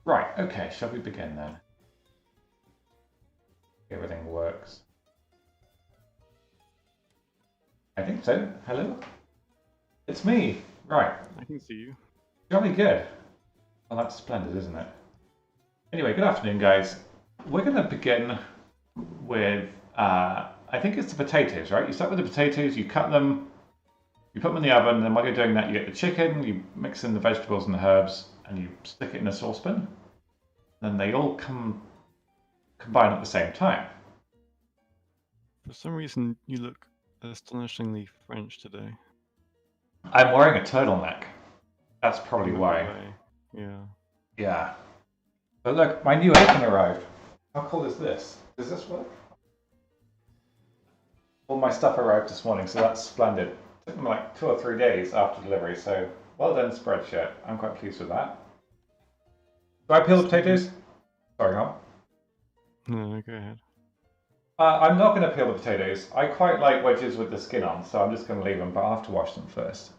Right, okay, shall we begin then? Everything works. I think so. Hello? It's me. Right. I can see you. Jolly good. Well, that's splendid, isn't it? Anyway, good afternoon, guys. We're going to begin with, I think it's the potatoes, right? You start with the potatoes, you cut them, you put them in the oven, and then while you're doing that, you get the chicken, you mix in the vegetables and the herbs, and you stick it in a saucepan. Then they all combine at the same time. For some reason, you look astonishingly French today. I'm wearing a turtleneck. That's probably why. Yeah. Yeah. But look, my new apron arrived. How cool is this? Does this work? All my stuff arrived this morning, so that's splendid. It took them like 2 or 3 days after delivery, so well done, Spreadshirt. I'm quite pleased with that. Do I peel the potatoes? Sorry, on. No, go ahead. I'm not going to peel the potatoes. I quite like wedges with the skin on, so I'm just going to leave them, but I'll have to wash them first.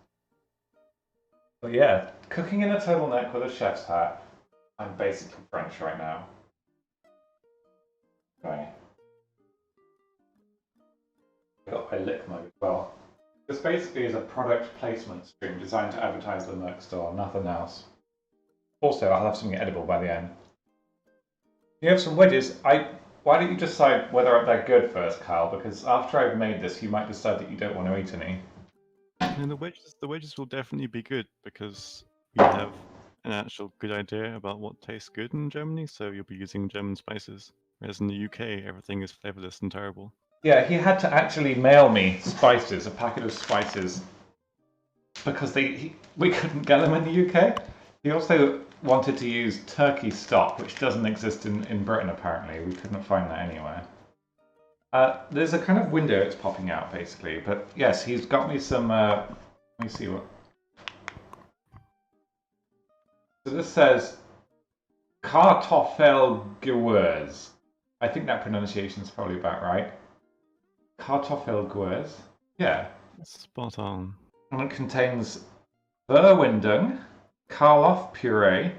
But yeah, cooking in a turtleneck with a chef's hat. I'm basically French right now. Okay. I got my lick mug as well. This basically is a product placement stream designed to advertise the Merc store, nothing else. Also, I'll have something edible by the end. You have some wedges. Why don't you decide whether they're good first, Kyle? Because after I've made this, you might decide that you don't want to eat any. And the wedges will definitely be good because we have an actual good idea about what tastes good in Germany, so you'll be using German spices. Whereas in the UK, everything is flavorless and terrible. Yeah, he had to actually mail me spices, a packet of spices, because we couldn't get them in the UK. He also wanted to use turkey stock, which doesn't exist in Britain apparently. We couldn't find that anywhere. There's a kind of window it's popping out basically, but yes, he's got me some. Let me see what. So this says Kartoffelgewürz. I think that pronunciation is probably about right. Kartoffelgewürz. Yeah. Spot on. And it contains Verwindung, Karloff puree,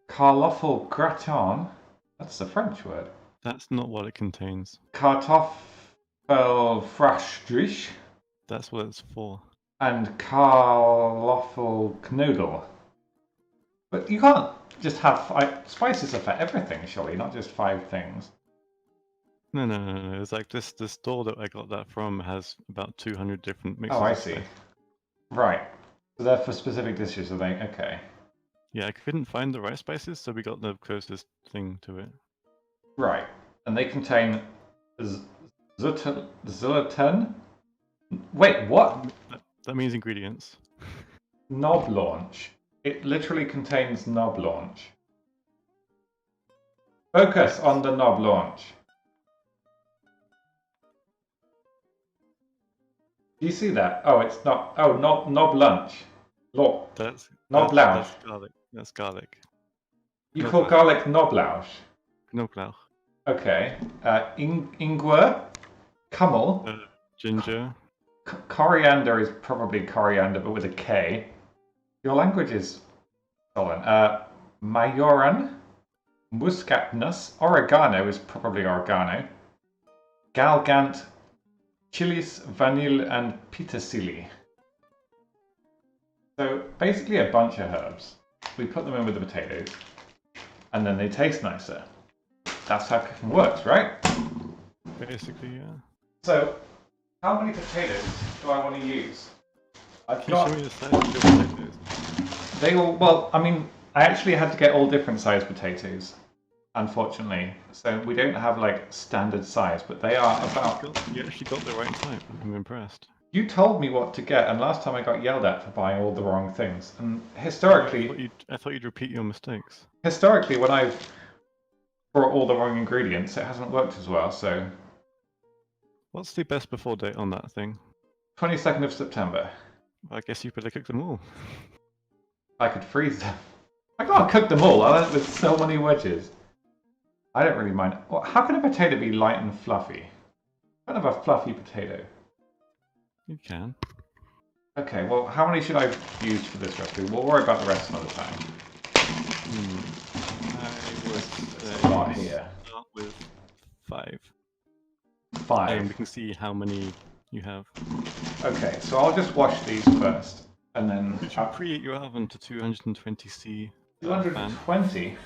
Kartoffelgratin. That's a French word. That's not what it contains. Kartoffelfraschstrich. That's what it's for. And Kartoffelknödel. But you can't just have spices are for everything, surely, not just 5 things. No. It's like this. The store that I got that from has about 200 different mixes. Oh, I see. Right. So they're for specific dishes, are they? Okay. Yeah, I couldn't find the right spices, so we got the closest thing to it. Right. And they contain zilliton. Wait, what? That means ingredients. Knob launch. It literally contains knob launch. Focus on the knob launch. Do you see that? Oh, it's not. Oh, knob lunch. Look. Knoblauch. That's garlic. That's garlic. You call garlic knoblauch? Knoblauch. Okay. Ingwer. Kummel. Ginger. Coriander is probably coriander, but with a K. Your language is stolen. Majoran. Muscatnuss. Oregano is probably oregano. Galgant. Chilies, vanille, and petersilie. So basically a bunch of herbs. We put them in with the potatoes, and then they taste nicer. That's how cooking works, right? Basically, yeah. So, how many potatoes do I want to use? Can you show me the size of your potatoes? They all, well, I mean, I actually had to get all different size potatoes, unfortunately. So we don't have like standard size, but they are about... You actually got the right type. I'm impressed. You told me what to get, and last time I got yelled at for buying all the wrong things. And historically... I thought you'd repeat your mistakes. Historically, when I've brought all the wrong ingredients, it hasn't worked as well, so... What's the best before date on that thing? 22nd of September. I guess you better cook them all. I could freeze them. I can't cook them all. I with so many wedges. I don't really mind. Well, how can a potato be light and fluffy? Kind of a fluffy potato. You can. Okay, well, how many should I use for this recipe? We'll worry about the rest another time. 5. 5. And we can see how many you have. Okay, so I'll just wash these first, and then... You should preheat your oven to 220°C. 220?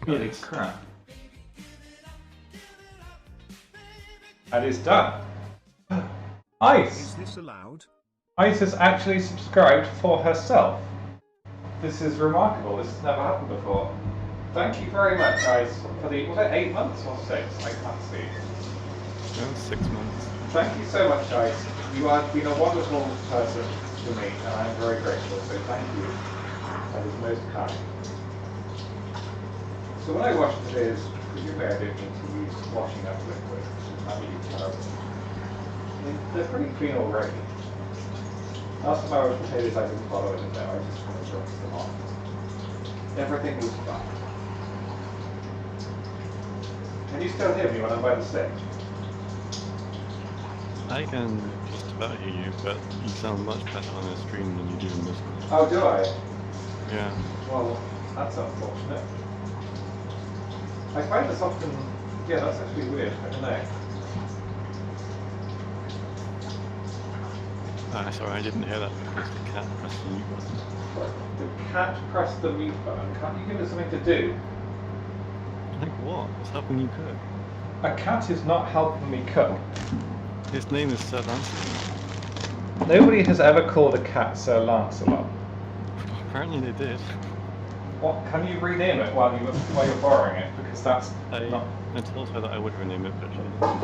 Holy Yes. crap. That is done. Ice! Is this allowed? Ice has actually subscribed for herself. This is remarkable. This has never happened before. Thank you very much, guys, for the... Was it 8 months or 6? I can't see. No, 6 months. Thank you so much, Ice. You have been a wonderful person to me, and I'm very grateful, so thank you. That is most kind. So when I wash potatoes, presumably I don't need to use washing up liquid. I mean, they're pretty clean already. Last time I washed potatoes, I didn't bother with it though, I just kind of rinsed them off. Everything was fine. Can you still hear me when I'm by the stage? I can just about hear you, but you sound much better on the stream than you do in this one. Oh, do I? Yeah. Well, that's unfortunate. I find this often... Yeah, that's actually weird, I don't know. Sorry, I didn't hear that because the cat pressed the mute button. The cat pressed the mute button. Can't you give it something to do? Like what? It's helping you cook. A cat is not helping me cook. His name is Sir Lancelot. Nobody has ever called a cat Sir Lancelot. Apparently they did. What? Can you rename it while you're borrowing it? Because that's not... I told her that I would rename it, but she didn't have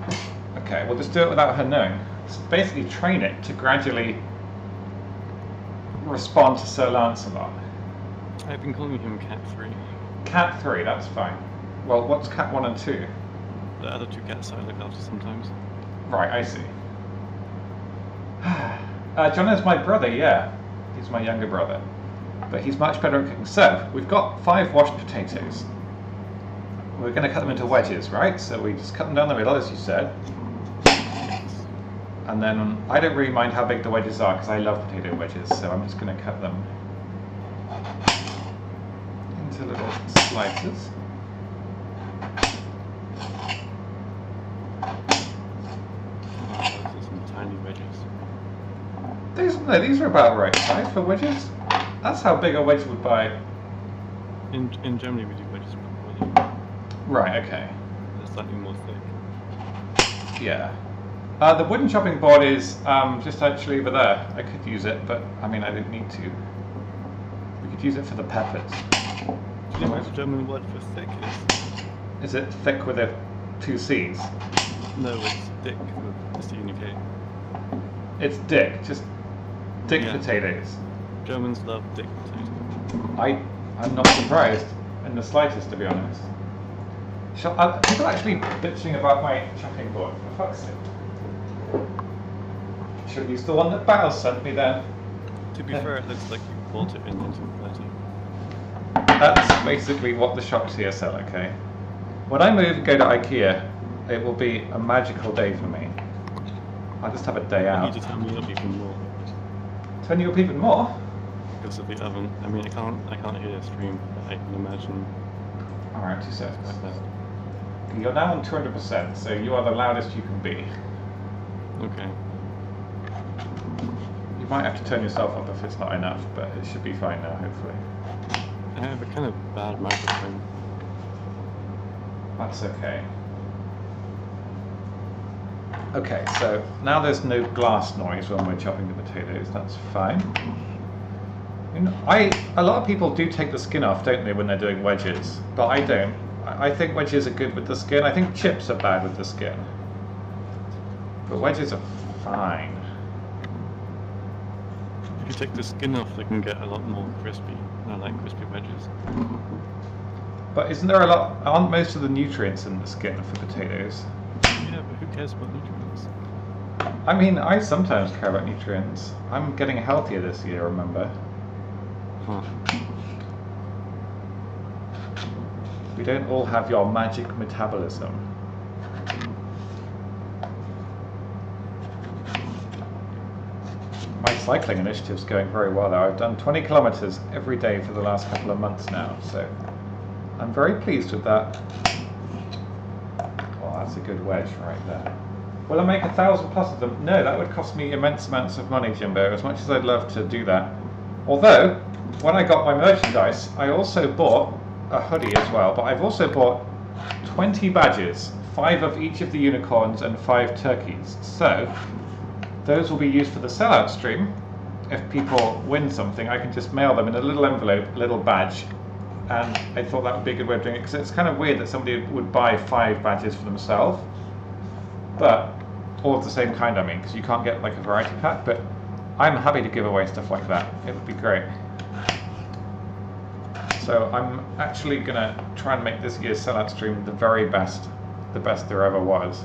to. Okay, we'll just do it without her knowing. So basically train it to gradually respond to Sir Lancelot. I've been calling him Cat 3. Cat 3, that's fine. Well, what's Cat 1 and 2? The other 2 cats I look after sometimes. Right, I see. John is my brother, yeah. He's my younger brother. But he's much better at cooking. So, we've got 5 washed potatoes. We're going to cut them into wedges, right? So we just cut them down the middle, as you said. And then, I don't really mind how big the wedges are, because I love potato wedges, so I'm just going to cut them into little slices. Those are some tiny wedges. These are about right size for wedges. That's how big a wedge would buy. In Germany we do wedges properly. Right, okay. They're slightly more thick. Yeah. The wooden chopping board is just actually over there. I could use it, but I mean I didn't need to. We could use it for the peppers. Do you know what the German word for thick is? Is it thick with a 2 C's? No, it's thick with a C and a K. It's dick, just dick Yeah. potatoes. Germans love thick potatoes. I'm not surprised in the slightest, to be honest. People are actually bitching about my chopping board, for fuck's sake. Should have used the one that Bao sent me then. To be fair, it looks like you bought it in 1930. That's basically what the shops here sell, okay? When I move and go to IKEA, it will be a magical day for me. I'll just have a day You out. need to turn me up even more Turn you up even more? because of the oven. I mean, I can't hear the stream, but I can imagine. Alright, 2 seconds. Like that. You're now on 200%, so you are the loudest you can be. Okay. You might have to turn yourself up if it's not enough, but it should be fine now, hopefully. I have a kind of bad microphone. That's okay. Okay, so now there's no glass noise when we're chopping the potatoes, that's fine. You know, a lot of people do take the skin off, don't they, when they're doing wedges, but I don't. I think wedges are good with the skin. I think chips are bad with the skin. But wedges are fine. If you take the skin off, they can get a lot more crispy. And I like crispy wedges. But isn't there aren't most of the nutrients in the skin for potatoes? Yeah, but who cares about nutrients? I mean, I sometimes care about nutrients. I'm getting healthier this year, remember? Huh. We don't all have your magic metabolism. My cycling initiative's going very well though. I've done 20 kilometers every day for the last couple of months now, so I'm very pleased with that. That's a good wedge right there. Will I make 1,000 plus of them? No, that would cost me immense amounts of money, Jimbo, as much as I'd love to do that. Although, when I got my merchandise, I also bought a hoodie as well, but I've also bought 20 badges, 5 of each of the unicorns and 5 turkeys. So, those will be used for the sellout stream. If people win something, I can just mail them in a little envelope, a little badge. And I thought that would be a good way of doing it, because it's kind of weird that somebody would buy 5 badges for themselves. But, all of the same kind, I mean, because you can't get like a variety pack, but I'm happy to give away stuff like that. It would be great. So I'm actually going to try and make this year's sellout stream the very best, the best there ever was.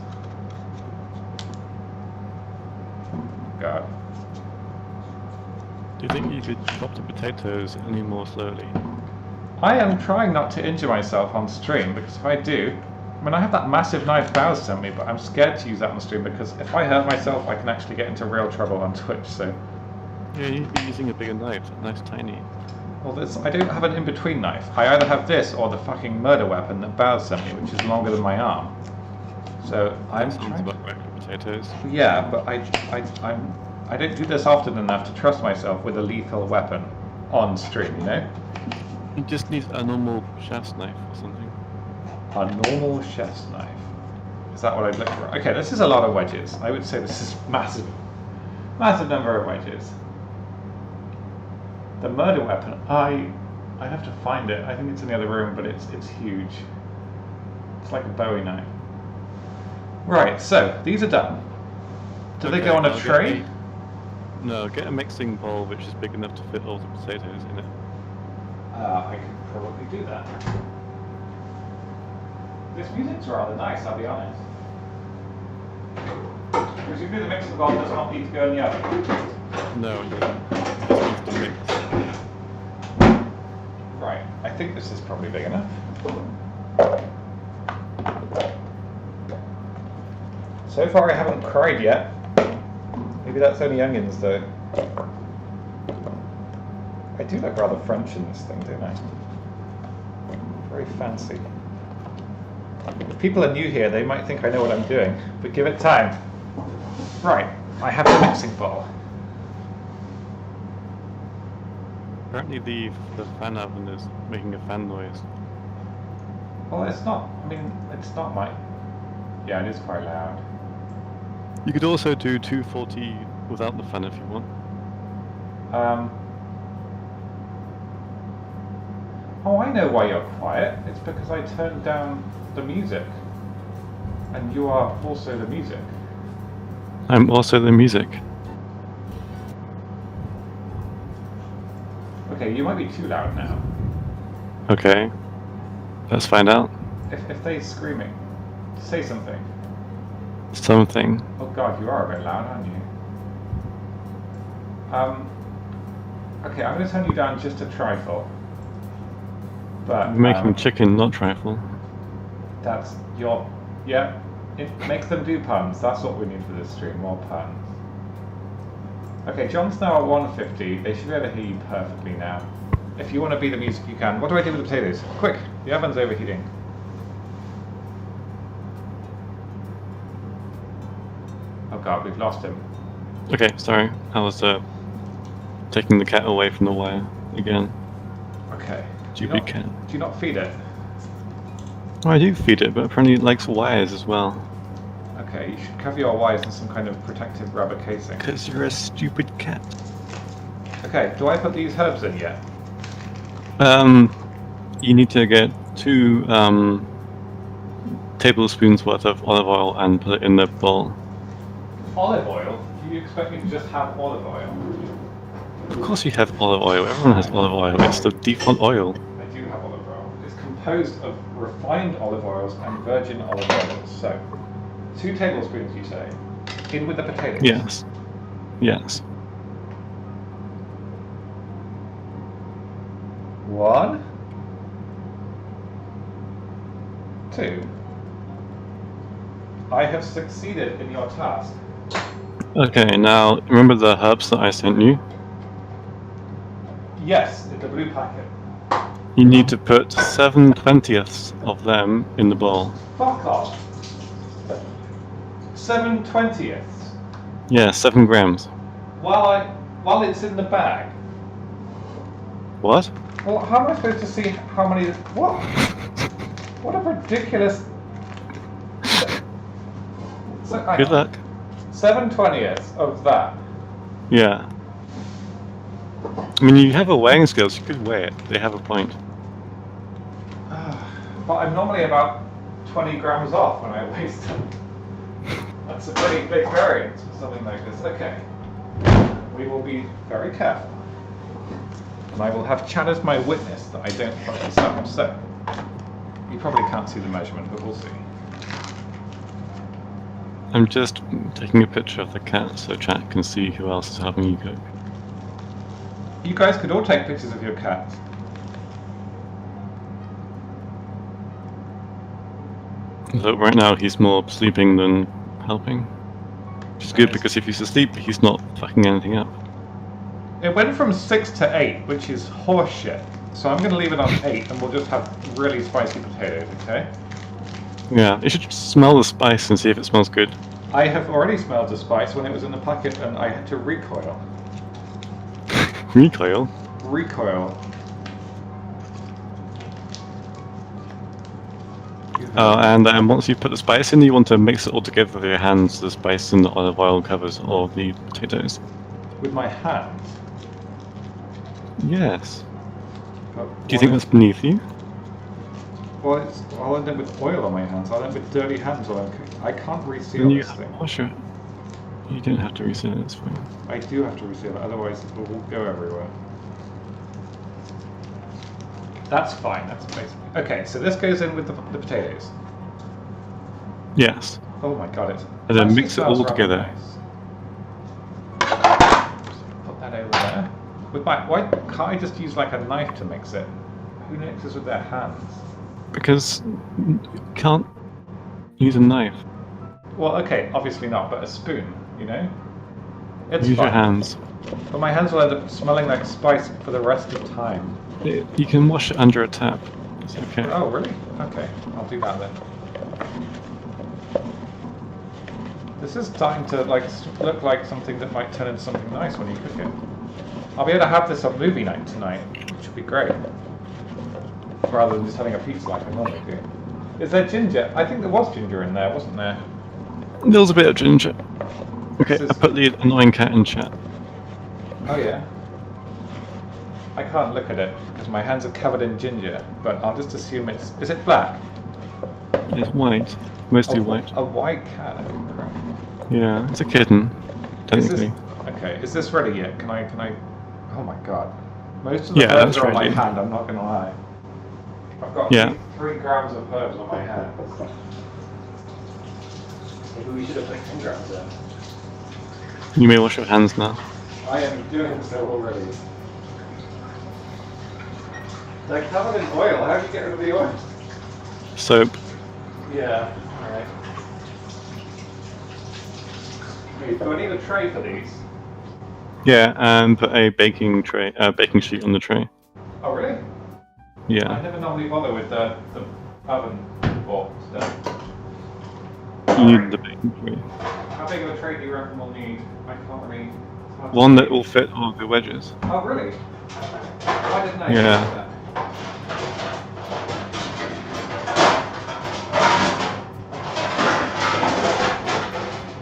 God. Do you think you could chop the potatoes any more slowly? I am trying not to injure myself on stream, because if I do, I mean, I have that massive knife Bowers sent me, but I'm scared to use that on stream because if I hurt myself, I can actually get into real trouble on Twitch. So. Yeah, you'd be using a bigger knife. That knife's tiny. Well, I don't have an in-between knife. I either have this or the fucking murder weapon that Bowers sent me, which is longer than my arm. So I'm trying about right for potatoes. Yeah, but I don't do this often enough to trust myself with a lethal weapon on stream, you know? You just need a normal chef's knife or something. A normal chef's knife. Is that what I'd look for? Okay, this is a lot of wedges. I would say this is massive. Massive number of wedges. The murder weapon, I have to find it. I think it's in the other room, but it's huge. It's like a Bowie knife. Right, so these are done. Do they go on a tray? No, get a mixing bowl which is big enough to fit all the potatoes in it. I could probably do that. This music's rather nice, I'll be honest. Presumably the mixing bowl does not need to go in the oven. No, it doesn't. It just needs to mix. Right, I think this is probably big enough. So far I haven't cried yet. Maybe that's only onions though. I do look rather French in this thing, don't I? Very fancy. If people are new here, they might think I know what I'm doing, but give it time. Right, I have the mixing bowl. Apparently the fan oven is making a fan noise. Well, it's not, I mean, it's not my... Yeah, it is quite loud. You could also do 240 without the fan if you want. Oh, I know why you're quiet. It's because I turned down the music. And you are also the music. I'm also the music. Okay, you might be too loud now. Okay. Let's find out. If they're screaming, say something. Something. Oh god, you are a bit loud, aren't you? Okay, I'm going to turn you down just a trifle. But We're making chicken, not trifle. That's your... Yeah, make them do puns. That's what we need for this stream, more puns. Okay, John's now at 150. They should be able to hear you perfectly now. If you want to be the music, you can. What do I do with the potatoes? Quick, the oven's overheating. Oh god, we've lost him. Okay, sorry. I was taking the cat away from the wire again. Okay. Stupid cat. Do you not feed it? Oh, I do feed it, but apparently it likes wires as well. Okay, you should cover your wires in some kind of protective rubber casing. Because you're a stupid cat. Okay, do I put these herbs in yet? You need to get 2 tablespoons worth of olive oil and put it in the bowl. Olive oil? Do you expect me to just have olive oil? Of course you have olive oil. Everyone has olive oil. It's the default oil. I do have olive oil. It's composed of refined olive oils and virgin olive oils. So, 2 tablespoons, you say? In with the potatoes? Yes. Yes. 1, 2. I have succeeded in your task. Okay, now remember the herbs that I sent you? Yes, in the blue packet. You need to put 7/20ths of them in the bowl. Fuck off. 7/20. Yeah, 7 grams. While it's in the bag. What? Well, how am I supposed to see how many? What? What a ridiculous. Good luck. 7/20 of that. Yeah. I mean, you have a weighing scale, so you could weigh it. They have a point. But I'm normally about 20 grams off when I weigh stuff. That's a pretty big variance for something like this. Okay. We will be very careful. And I will have Chad as my witness that I don't fuck this up. So, you probably can't see the measurement, but we'll see. I'm just taking a picture of the cat so chat can see who else is helping you cook. You guys could all take pictures of your cats. So right now he's more sleeping than helping. Which is good because if he's asleep, he's not fucking anything up. It went from 6 to 8, which is horseshit. So I'm going to leave it on 8 and we'll just have really spicy potatoes, okay? Yeah, you should smell the spice and see if it smells good. I have already smelled the spice when it was in the packet and I had to recoil. Recoil? Recoil. Oh, and once you put the spice in, you want to mix it all together with your hands, the spice and the olive oil covers all the potatoes. With my hands? Yes. But Do you think that's beneath you? Well, I'll end up with oil on my hands. I'll end up with dirty hands while I'm cooking. I can't reseal Then you this have thing. to wash it. You don't have to reseal it, it's fine. I do have to reseal it, otherwise it will go everywhere. That's fine, that's basically... Okay, so this goes in with the potatoes. Yes. Oh my god, it's... And then actually mix it smells all rather together. Nice. Put that over there. Why can't I just use like a knife to mix it? Who mixes with their hands? Because you can't use a knife. Well, okay, obviously not, but a spoon, you know? It's Use fine. your hands. But my hands will end up smelling like spice for the rest of time. You can wash it under a tap. It's okay. Oh, really? Okay, I'll do that then. This is starting to look like something that might turn into something nice when you cook it. I'll be able to have this on movie night tonight, which would be great. Rather than just having a pizza like I normally do. Is there ginger? I think there was ginger in there, wasn't there? There was a bit of ginger. Okay, This I is- put the annoying cat in chat. Oh yeah. I can't look at it because my hands are covered in ginger, but I'll just assume it's... Is it black? It's white. Mostly white. A white cat, okay, correct. Yeah, it's a kitten, Is this, technically. okay, is this ready yet? Can I... Oh my god. Most of the Yeah, herbs that's are on my ready. hand, I'm not going to lie. I've got Yeah. 3 grams of herbs on my hand. Maybe we should have put 10 grams in. You may wash your hands now. I am doing so already. They're covered in oil. How do you get rid of the oil? Soap. Yeah, alright. Okay, do I need a tray for these? Yeah, and put a baking sheet on the tray. Oh, really? I Yeah. never normally bother with the oven or stuff. You need the baking tray. How big of a tray do you reckon we'll need? I can't really... it's hard to One see. that will fit all the wedges. Oh, really? Why didn't I Yeah. notice that?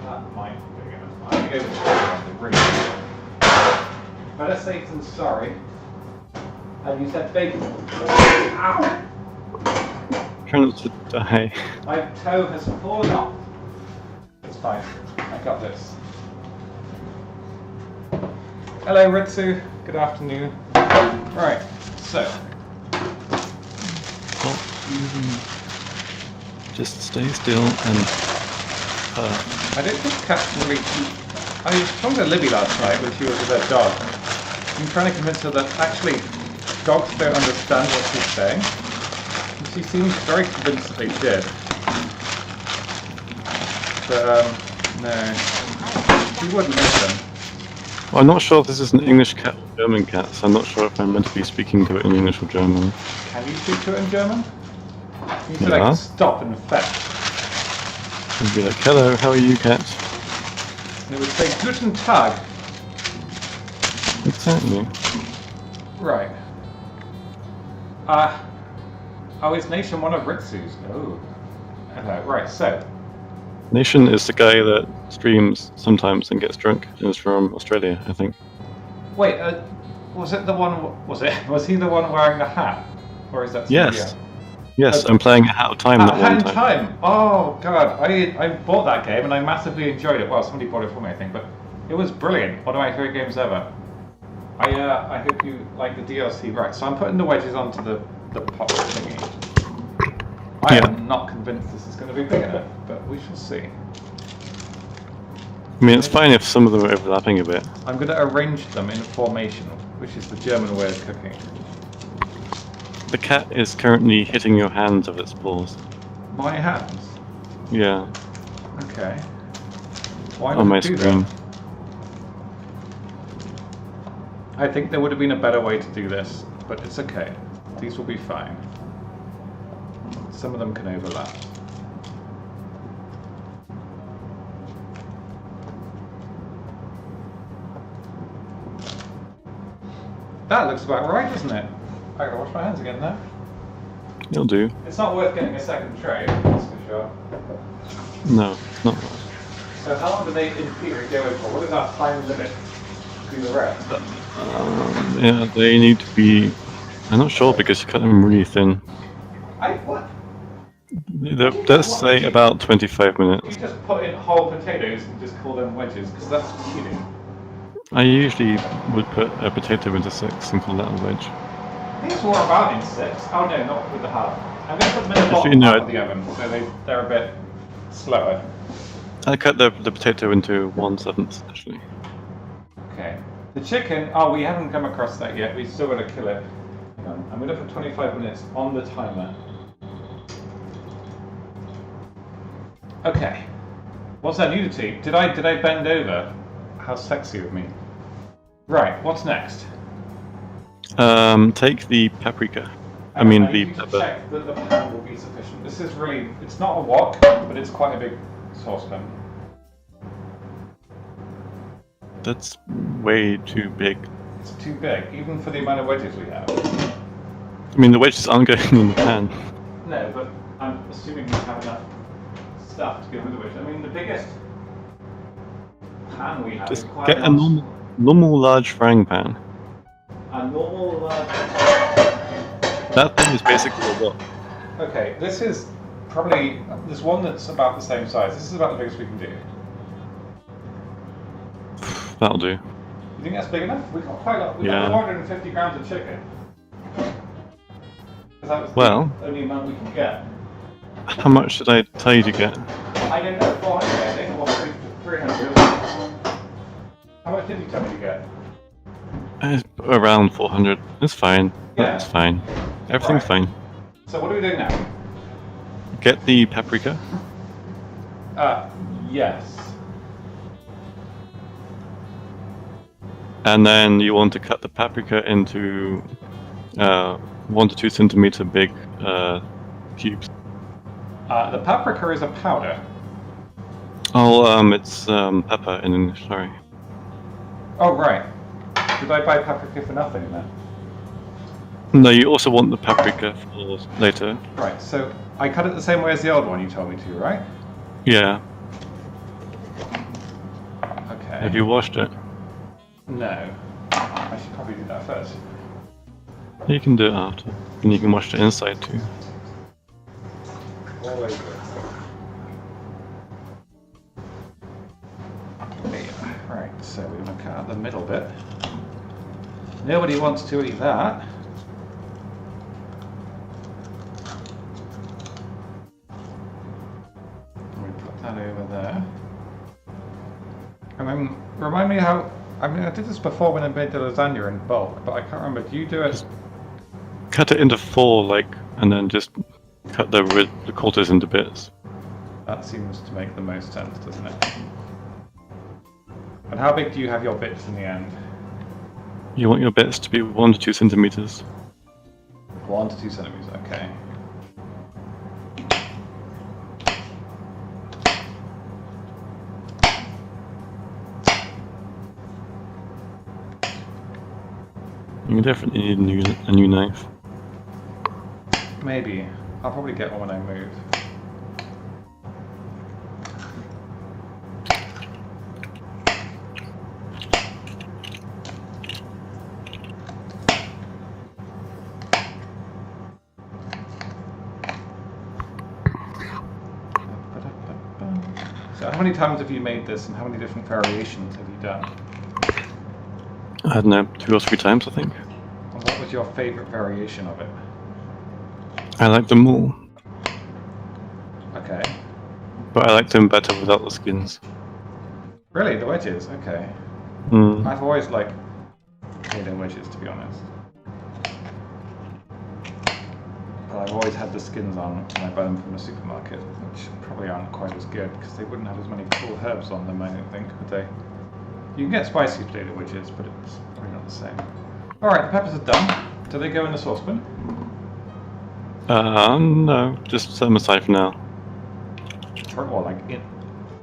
That might be big enough. I think it was really big. Better safe than sorry. And you said bacon. Ow! Try not to die. My toe has fallen off. It's fine. I got this. Hello, Ritsu. Good afternoon. Right, so. Oh, just stay still and. I don't think cats really. I was talking to Libby last night when she was with her dog. I'm trying to convince her that actually dogs don't understand what she's saying. And she seems very convinced that they did. But, no. She wouldn't listen. Well, I'm not sure if this is an English cat or German cat, so I'm not sure if I'm meant to be speaking to it in English or German. Can you speak to it in German? You say Yeah. like stop and fetch. And be like, hello, how are you, cat? And it would say Guten Tag. Exactly. Right. Oh, is Nation one of Ritsu's? Oh. Right, so. Nation is the guy that streams sometimes and gets drunk and is from Australia, I think. Wait, was it the one, was he the one wearing the hat? Or is that somebody Yes. else? Yes, I'm playing Hat of Time that Hat one in time. Time! Oh, God, I bought that game and I massively enjoyed it. Well, somebody bought it for me, I think, but it was brilliant. One of my favourite games ever. I hope you like the DLC. Right, so I'm putting the wedges onto the pot thingy. I am not convinced this is going to be big enough, but we shall see. I mean, it's fine if some of them are overlapping a bit. I'm going to arrange them in formation, which is the German way of cooking. The cat is currently hitting your hands with its paws. My hands? Yeah. Okay. Why On my do screen. that? I think there would have been a better way to do this, but it's okay. These will be fine. Some of them can overlap. That looks about right, doesn't it? I gotta wash my hands again now. It'll do. It's not worth getting a second tray, that's for sure. No, not. So how long do they in theory go in for? What is our time limit to do the rest? Yeah, they need to be. I'm not sure because you cut them really thin. What? Let's say about 25 You minutes. just put in whole potatoes and just call them wedges, because that's cheating. I usually would put a potato into 6 and call that a wedge. These were about in 6. Oh no, not with the half. I'm going to put them in the Actually, bottom no, half of the oven, so they're a bit slower. I cut the potato into 1/7, actually. Okay. The chicken, oh, we haven't come across that yet. We've still got to kill it. Hang on. I'm going to put 25 minutes on the timer. Okay. What's that nudity? Did I bend over? How sexy of me. Right, what's next? Take the paprika. I mean the need to pepper. check that the pan will be sufficient. This is really, it's not a wok, but it's quite a big saucepan. That's way too big. It's too big, even for the amount of wedges we have. I mean the wedges aren't going in the pan. No, but I'm assuming we have enough stuff to go with the wedges. I mean, the biggest pan we have Just is quite get a normal large frying pan. A normal That thing is basically a wok. Okay, this is probably, there's one that's about the same size. This is about the biggest we can do. That'll do. You think that's big enough? We've got quite a lot. We've got 450 grams of chicken. That was the only amount we can get. How much did I tell you to get? I don't know, 400 I think, or 300. How much did you tell me to get? It's around 400. It's fine. Yeah. That's fine. Everything's fine. So what are we doing now? Get the paprika. Yes. And then you want to cut the paprika into 1 to 2 centimeter big cubes. The paprika is a powder. Oh, it's pepper in English, sorry. Oh, right. Did I buy paprika for nothing then? No, you also want the paprika for later. Right, so I cut it the same way as the old one you told me to, right? Yeah. Okay. Have you washed it? No. I should probably do that first. You can do it after. And you can wash the inside too. All over it. Right, so we're going to cut out the middle bit. Nobody wants to eat that. We put that over there. And then remind me how. I mean, I did this before when I made the lasagna in bulk, but I can't remember. Do you do it? Cut it into 4, and then just cut the quarters into bits. That seems to make the most sense, doesn't it? And how big do you have your bits in the end? You want your bits to be 1 to 2 centimeters. 1 to 2 centimeters, okay. You definitely need a new knife. Maybe. I'll probably get one when I move. So how many times have you made this and how many different variations have you done? I don't know, 2 or 3 times I think. And what was your favourite variation of it? I like them all, Okay. but I like them better without the skins. Really? The wedges? Okay. Mm. I've always liked Halo wedges, to be honest. But I've always had the skins on when I buy them from the supermarket, which probably aren't quite as good because they wouldn't have as many cool herbs on them, I don't think, would they? You can get spicy potato wedges, but it's probably not the same. Alright, the peppers are done. Do they go in the saucepan? No, just set them aside for now. Or like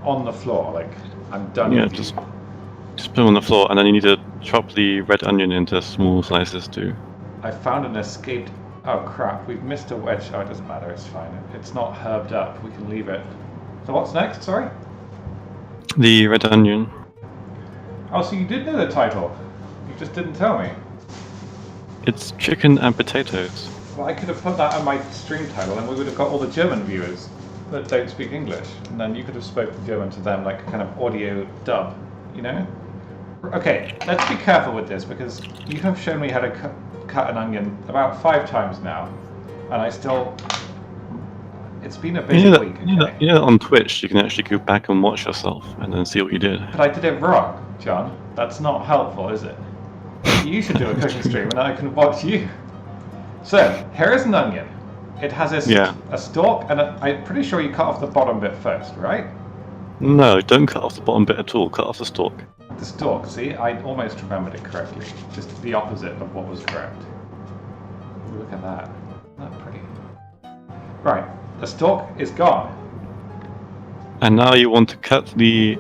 on the floor, like I'm done Yeah, with just you. put them on the floor, and then you need to chop the red onion into small slices too. I found an escaped... Oh crap, we've missed a wedge. Oh, it doesn't matter, it's fine. It's not herbed up, we can leave it. So what's next, sorry? The red onion. Oh, so you did know the title. You just didn't tell me. It's chicken and potatoes. Well, I could have put that on my stream title and we would have got all the German viewers that don't speak English. And then you could have spoken German to them like a kind of audio dub, you know? Okay, let's be careful with this because you have shown me how to cut an onion about 5 times now. And I still... It's been a busy week, okay? You know, on Twitch you can actually go back and watch yourself and then see what you did. But I did it wrong, John. That's not helpful, is it? You should do a cooking stream and I can watch you. So, here is an onion. It has a stalk, and I'm pretty sure you cut off the bottom bit first, right? No, don't cut off the bottom bit at all. Cut off the stalk. The stalk, see? I almost remembered it correctly. Just the opposite of what was correct. Ooh, look at that. Isn't that pretty? Right, the stalk is gone. And now you want to cut the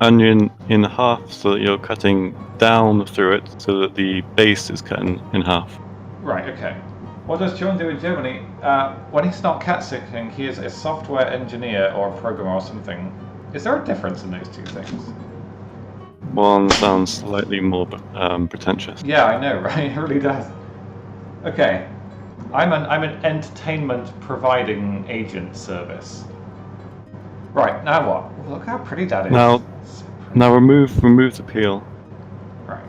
onion in half so that you're cutting down through it so that the base is cut in half. Right, okay. What does John do in Germany? When he's not cat sitting, he is a software engineer or a programmer or something. Is there a difference in those two things? One sounds slightly more pretentious. Yeah, I know, right? It really does. Okay. I'm an entertainment providing agent service. Right, now what? Look how pretty that is. Now remove the peel. Right.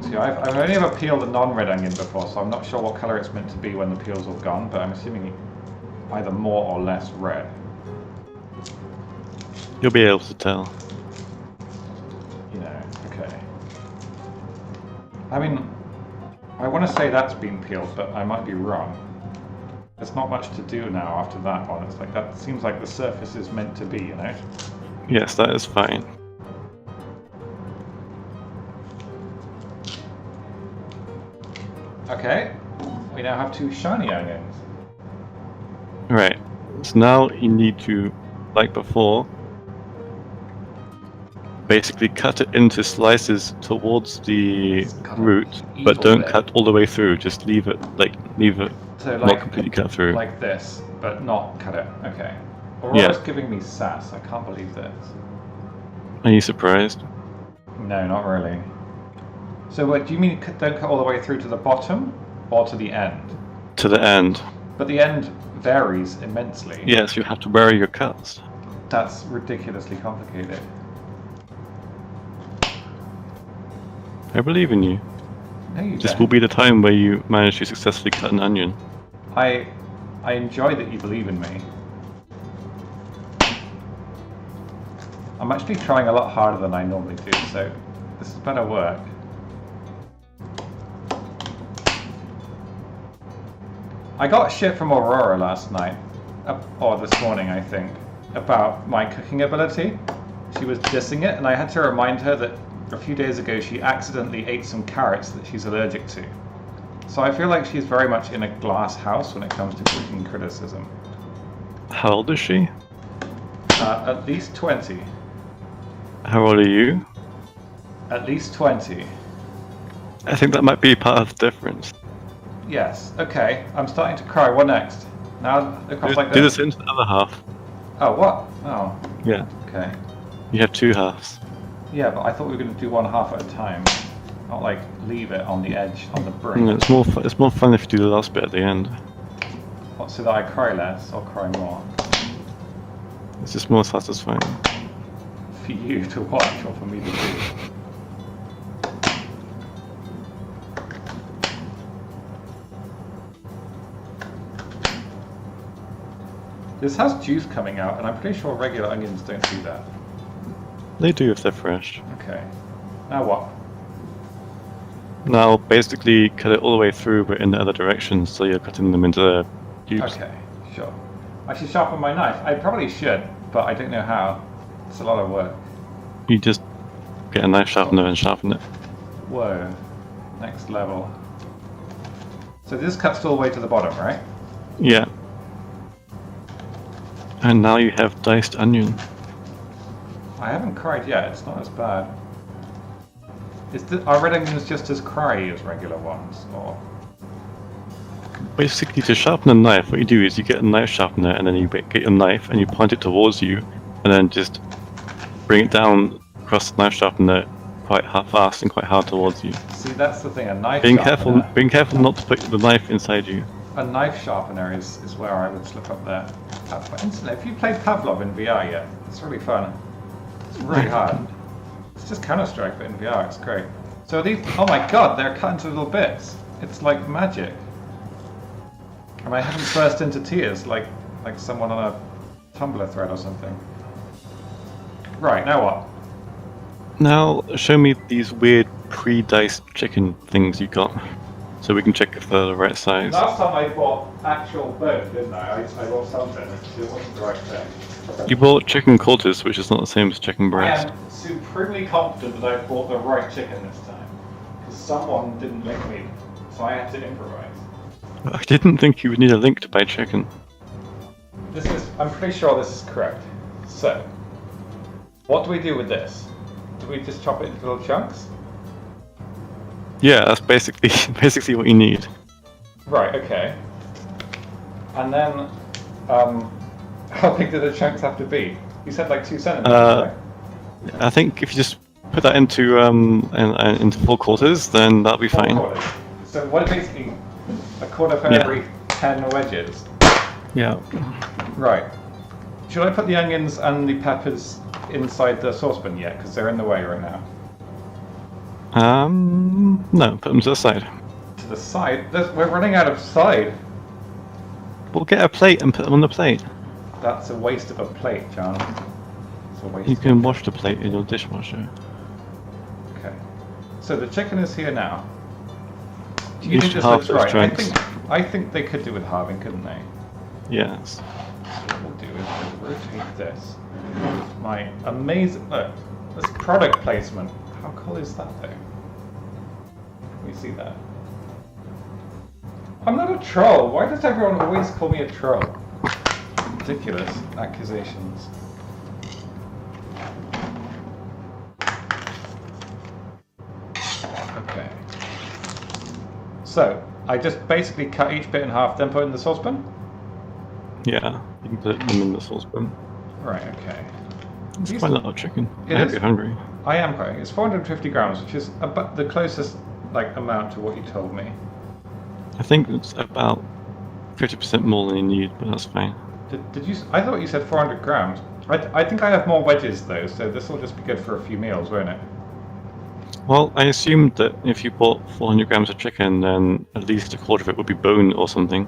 See, I've only ever peeled a non-red onion before, so I'm not sure what colour it's meant to be when the peel's all gone, but I'm assuming either more or less red. You'll be able to tell. You know, okay. I mean, I want to say that's been peeled, but I might be wrong. There's not much to do now after that one. It's like, that seems like the surface is meant to be, you know? Yes, that is fine. Okay, we now have 2 shiny onions. Right, so now you need to, like before, basically cut it into slices towards the root, but don't cut all the way through, just leave it So not completely cut through. Like this, but not cut it. Okay. Aurora's giving me sass. I can't believe this. Are you surprised? No, not really. So what do you mean don't cut all the way through to the bottom or to the end? To the end. But the end varies immensely. Yes, you have to vary your cuts. That's ridiculously complicated. I believe in you. No, you This don't. will be the time where you manage to successfully cut an onion. I enjoy that you believe in me. I'm actually trying a lot harder than I normally do, so this is better work. I got shit from Aurora last night, or this morning I think, about my cooking ability. She was dissing it, and I had to remind her that a few days ago she accidentally ate some carrots that she's allergic to. So I feel like she's very much in a glass house when it comes to cooking criticism. How old is she? At least 20. How old are you? At least 20. I think that might be part of the difference. Yes. Okay. I'm starting to cry. What next? Now across like Do this? this into the other half. Oh, what? Oh, Yeah. okay. You have 2 halves. Yeah, but I thought we were going to do one half at a time. Not like leave it on the edge, on the brink. It's more fun if you do the last bit at the end. What, so that I cry less or cry more? It's just more satisfying. For you to watch or for me to do? This has juice coming out, and I'm pretty sure regular onions don't do that. They do if they're fresh. Okay. Now what? Now, basically, cut it all the way through, but in the other direction, so you're cutting them into cubes. Okay, sure. I should sharpen my knife. I probably should, but I don't know how. It's a lot of work. You just get a knife sharpener and sharpen it. Whoa. Next level. So this cuts all the way to the bottom, right? Yeah. And now you have diced onion. I haven't cried yet. It's not as bad. Are red onions just as cry as regular ones, or? Basically, to sharpen a knife, what you do is you get a knife sharpener, and then you get your knife and you point it towards you, and then just bring it down across the knife sharpener quite fast and quite hard towards you. See, that's the thing. A knife Being sharpener. careful not to put the knife inside you. A knife sharpener is where I would slip up there. Have you played Pavlov in VR yet? It's really fun. It's really hard. It's just Counter-Strike, but in VR, it's great. So these, oh my god, they're cut into little bits. It's like magic. And I haven't burst into tears like someone on a Tumblr thread or something. Right, now what? Now, show me these weird pre-diced chicken things you got, so we can check if they're the right size. Last time I bought actual bone, didn't I? I bought something. It wasn't the right thing. You bought chicken quarters, which is not the same as chicken breast. I am supremely confident that I bought the right chicken this time. Because someone didn't link me, so I had to improvise. I didn't think you would need a link to buy chicken. I'm pretty sure this is correct. So, what do we do with this? Do we just chop it into little chunks? Yeah, that's basically basically what you need. Right, okay. And then, how big do the chunks have to be? You said like 2 centimeters, right? I think if you just put that into 4 quarters, then that'll be fine. Quarters. So what is basically a quarter for every 10 wedges? Yeah. Right. Should I put the onions and the peppers inside the saucepan yet? Because they're in the way right now. No, put them to the side. To the side? We're running out of side. We'll get a plate and put them on the plate. That's a waste of a plate, John. It's a waste. You can wash the plate in your dishwasher. Okay. So the chicken is here now. Do You you think should this halve looks those right? chunks. I think they could do with halving, couldn't they? Yes. So what we'll do is we'll rotate this. My amazing look. This product placement. How cool is that though? Can we see that? I'm not a troll. Why does everyone always call me a troll? Ridiculous accusations. Okay. So, I just basically cut each bit in half, then put it in the saucepan? Yeah, you can put them in the saucepan. Right, okay. It's quite a lot of chicken. It I hope is. you're hungry. I am quite. It's 450 grams, which is about the closest amount to what you told me. I think it's about 50% more than you need, but that's fine. Did you? I thought you said 400 grams. I think I have more wedges though, so this will just be good for a few meals, won't it? Well, I assumed that if you bought 400 grams of chicken, then at least a quarter of it would be bone or something.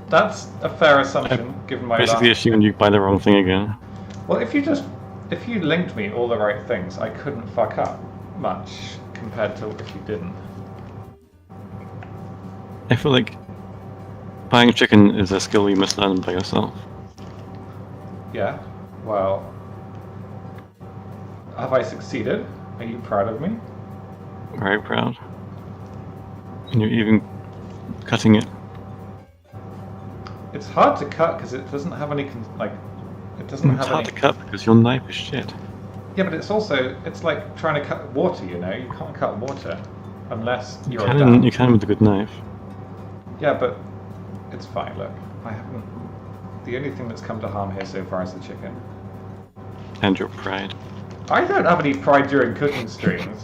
That's a fair assumption, given my Basically assuming you buy the wrong thing again. Well, if you linked me all the right things, I couldn't fuck up much compared to if you didn't. I feel like buying chicken is a skill you must learn by yourself. Yeah. Well, have I succeeded? Are you proud of me? Very proud. And you're even cutting it. It's hard to cut because it doesn't have any it doesn't It's have hard any. to cut because your knife is shit. Yeah, but it's also, it's like trying to cut water, you know? You can't cut water unless You you're can, you can with a good knife. Yeah, but it's fine, look. I haven't... The only thing that's come to harm here so far is the chicken. And your pride. I don't have any pride during cooking streams.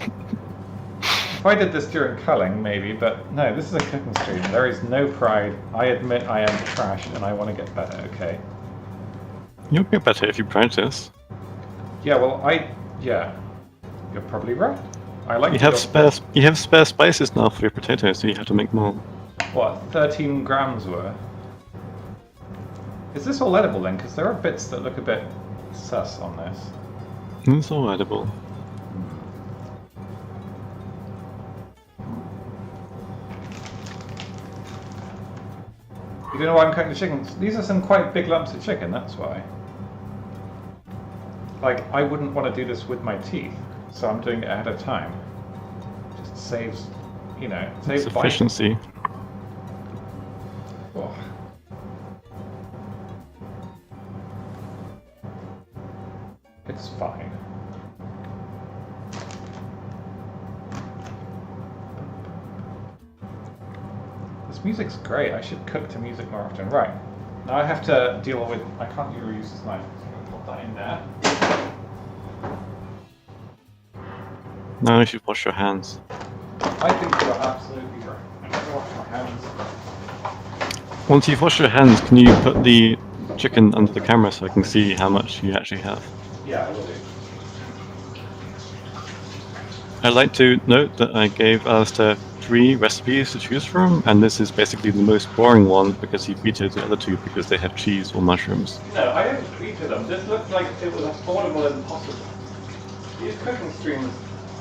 If I did this during culling, maybe, but no, this is a cooking stream. There is no pride. I admit I am trash and I want to get better, okay? You'll get better if you practice. Yeah, well, yeah. You're probably right. I like you have spare spices now for your potatoes, so you have to make more. What, 13 grams worth? Is this all edible then? Because there are bits that look a bit sus on this. It's all edible. You don't know why I'm cooking the chicken? These are some quite big lumps of chicken, that's why. Like, I wouldn't want to do this with my teeth, so I'm doing it ahead of time. Just saves, you know, saves efficiency. Oh. It's fine. This music's great. I should cook to music more often. Right. Now I have to deal with... I can't use this knife. So I'm going to put that in there. Now you should wash your hands. I think you're absolutely right. I'm going to wash my hands. Once you've washed your hands, can you put the chicken under the camera so I can see how much you actually have? Yeah, I will do. I'd like to note that I gave Alasdair 3 recipes to choose from, and this is basically the most boring one because he vetoed the other 2 because they have cheese or mushrooms. No, I didn't veto them. This looked like it was affordable and possible. These cooking streams,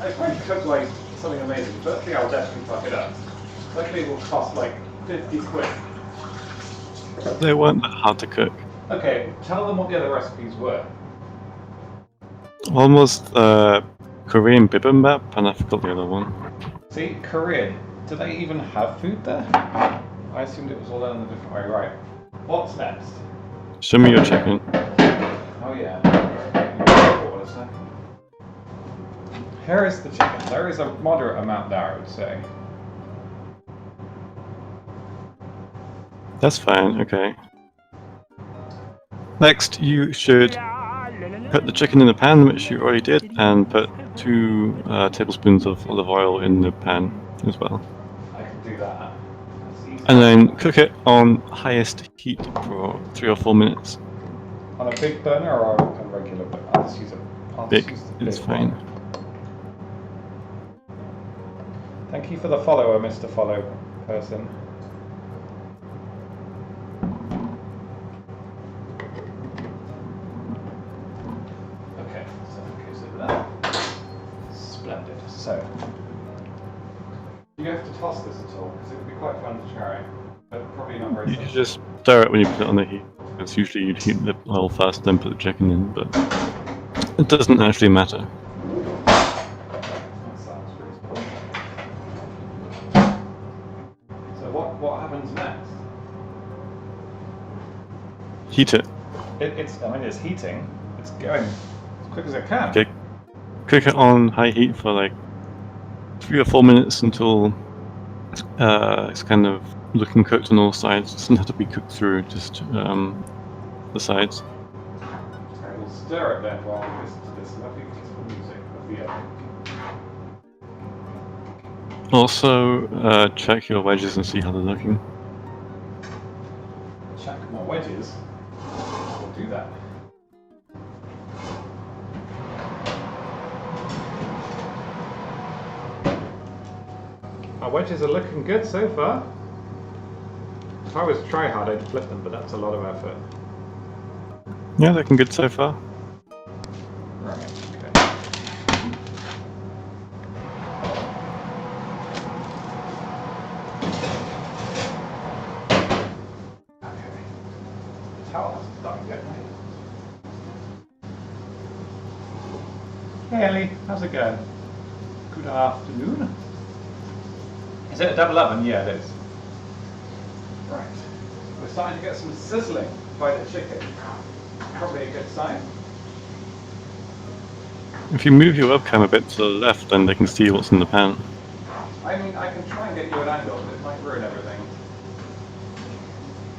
I try to cook like something amazing. Firstly, I'll definitely fuck it up. Secondly, it will cost like 50 quid. They weren't that hard to cook. Okay, tell them what the other recipes were. One was Korean bibimbap, and I forgot the other one. See, Korean. Do they even have food there? I assumed it was all done in a different way. Right. What's next? Show me your chicken. Oh yeah. Here is the chicken. There is a moderate amount there, I would say. That's fine, okay. Next, you should put the chicken in the pan, which you already did, and put 2 tablespoons of olive oil in the pan as well. I can do that. And then cook it on highest heat for 3 or 4 minutes. On a big burner or a regular burner? I'll just use Big, it's fine. One. Thank you for the follower, Mr. Follow person. Okay, so that goes over there. Splendid. So, do you have to toss this at all? Because it would be quite fun to try, but probably not very. You can just stir it when you put it on the heat. Because usually you'd heat the oil first, then put the chicken in, but it doesn't actually matter. What happens next? Heat it. It's heating. It's going as quick as it can. Okay. Cook it on high heat for like 3 or 4 minutes until it's kind of looking cooked on all sides. It doesn't have to be cooked through, just the sides. I will stir it then while we listen to this lovely peaceful music of the oven. Also, check your wedges and see how they're looking. Check my wedges. We'll do that. My wedges are looking good so far. If I was try hard, I'd flip them, but that's a lot of effort. Yeah, looking good so far. Right. Okay. Hey Ellie, how's it going? Good afternoon. Is it a double oven? Yeah, it is. Right. We're starting to get some sizzling by the chicken. Probably a good sign. If you move your webcam a bit to the left, then they can see what's in the pan. I mean, I can try and get you an angle, but it might ruin everything.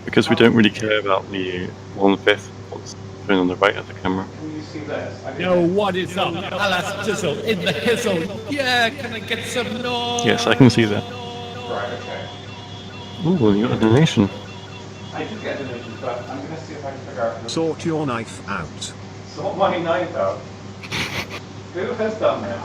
Because we don't really care about the 1/5 what's shown on the right of the camera. Can you see this? Yo, what is up? Alasdair in the hizzle. Yeah, can I get some noise? Yes, I can see that. Right, okay. Ooh, you got a donation. I did get a donation, but I'm going to see if I can figure out... Sort your knife out. Sort my knife out? Who has done this?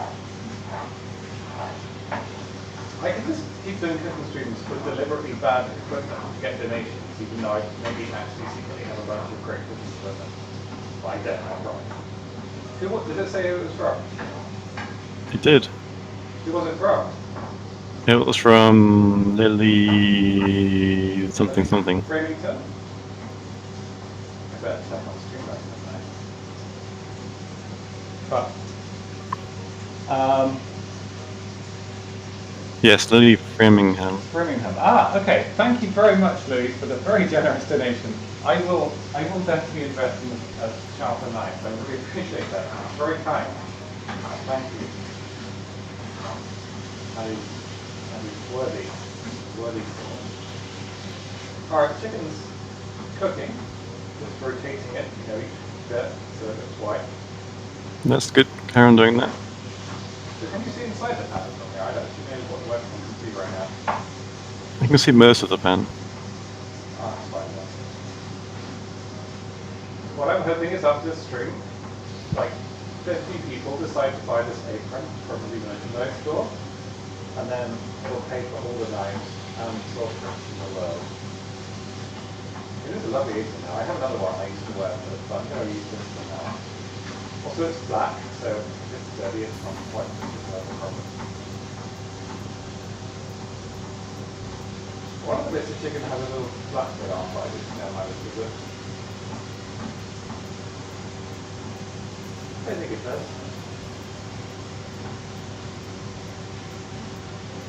I can just keep doing cooking streams with deliberately bad equipment to get donations, even though I maybe actually secretly have a bunch of great cooking equipment. But I don't know, right? What did it say who it was from? It did. Who was it from? It was from Lily something something. Remington? I better check on stream right now. But, yes, Lily Framingham. Birmingham. Ah, okay. Thank you very much, Louis, for the very generous donation. I will definitely invest in a sharper knife. I really appreciate that. It's very kind. Thank you. That is worthy. Worthy. Alright, chicken's cooking. Just rotating it, you know, each bit so it looks white. That's good. Carry on doing that. So can you see inside the pan from here? I don't actually know what the webcam can see right now. I can see most of the pan. Ah, that's fine then. What I'm hoping is after this stream, like 50 people decide to buy this apron from the merchandise store, and then it'll pay for all the knives and sort of in the world. It is a lovely apron now. I have another one I used to wear, but I'm going to use this one now. Also, it's black, so if it's dirty, it's not quite a problem. One of the bits of chicken has a little black bit on, but I didn't know how to do it. I think it does.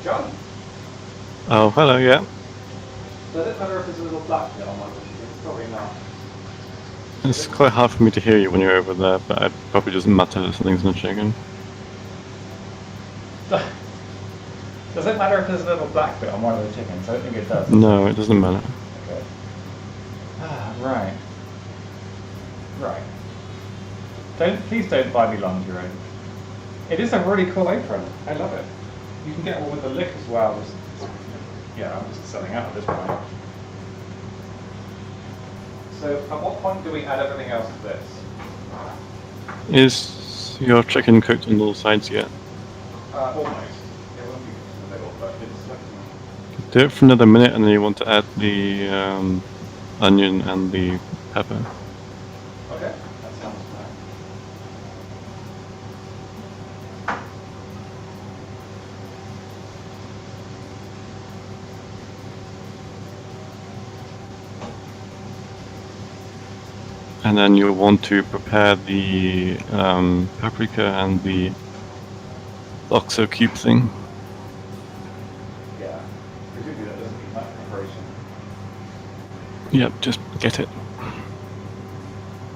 John, Oh, hello, yeah. does it matter if there's a little black bit on one of the chickens? Probably not. It's quite hard for me to hear you when you're over there, but it probably doesn't matter that something's in the chicken. Does it matter if there's a little black bit on one of the chickens? I don't think it does. No, it doesn't matter. Okay. Ah, right. Right. Please don't buy me lingerie. It is a really cool apron. I love it. You can get one with the lick as well. Yeah, I'm just selling out at this point. So, at what point do we add everything else to this? Is your chicken cooked on all sides yet? Almost. It won't be in the middle, but it's looking... Do it for another minute and then you want to add the onion and the pepper. Okay, that sounds fine. And then you want to prepare the paprika and the oxo cube thing. Yeah. Presumably that doesn't need much preparation. Yep, just get it.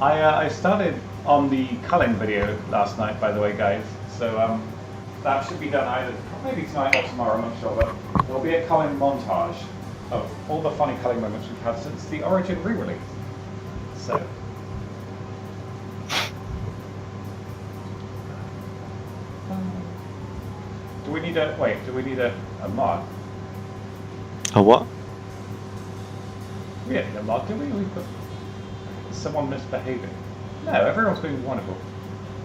I started on the culling video last night, by the way, guys. So that should be done either maybe tonight or tomorrow, I'm not sure. But there'll be a culling montage of all the funny culling moments we've had since the Origin re-release. So. Do we need a mod? A what? We don't need a mod, do we? We put someone misbehaving. No, everyone's being wonderful.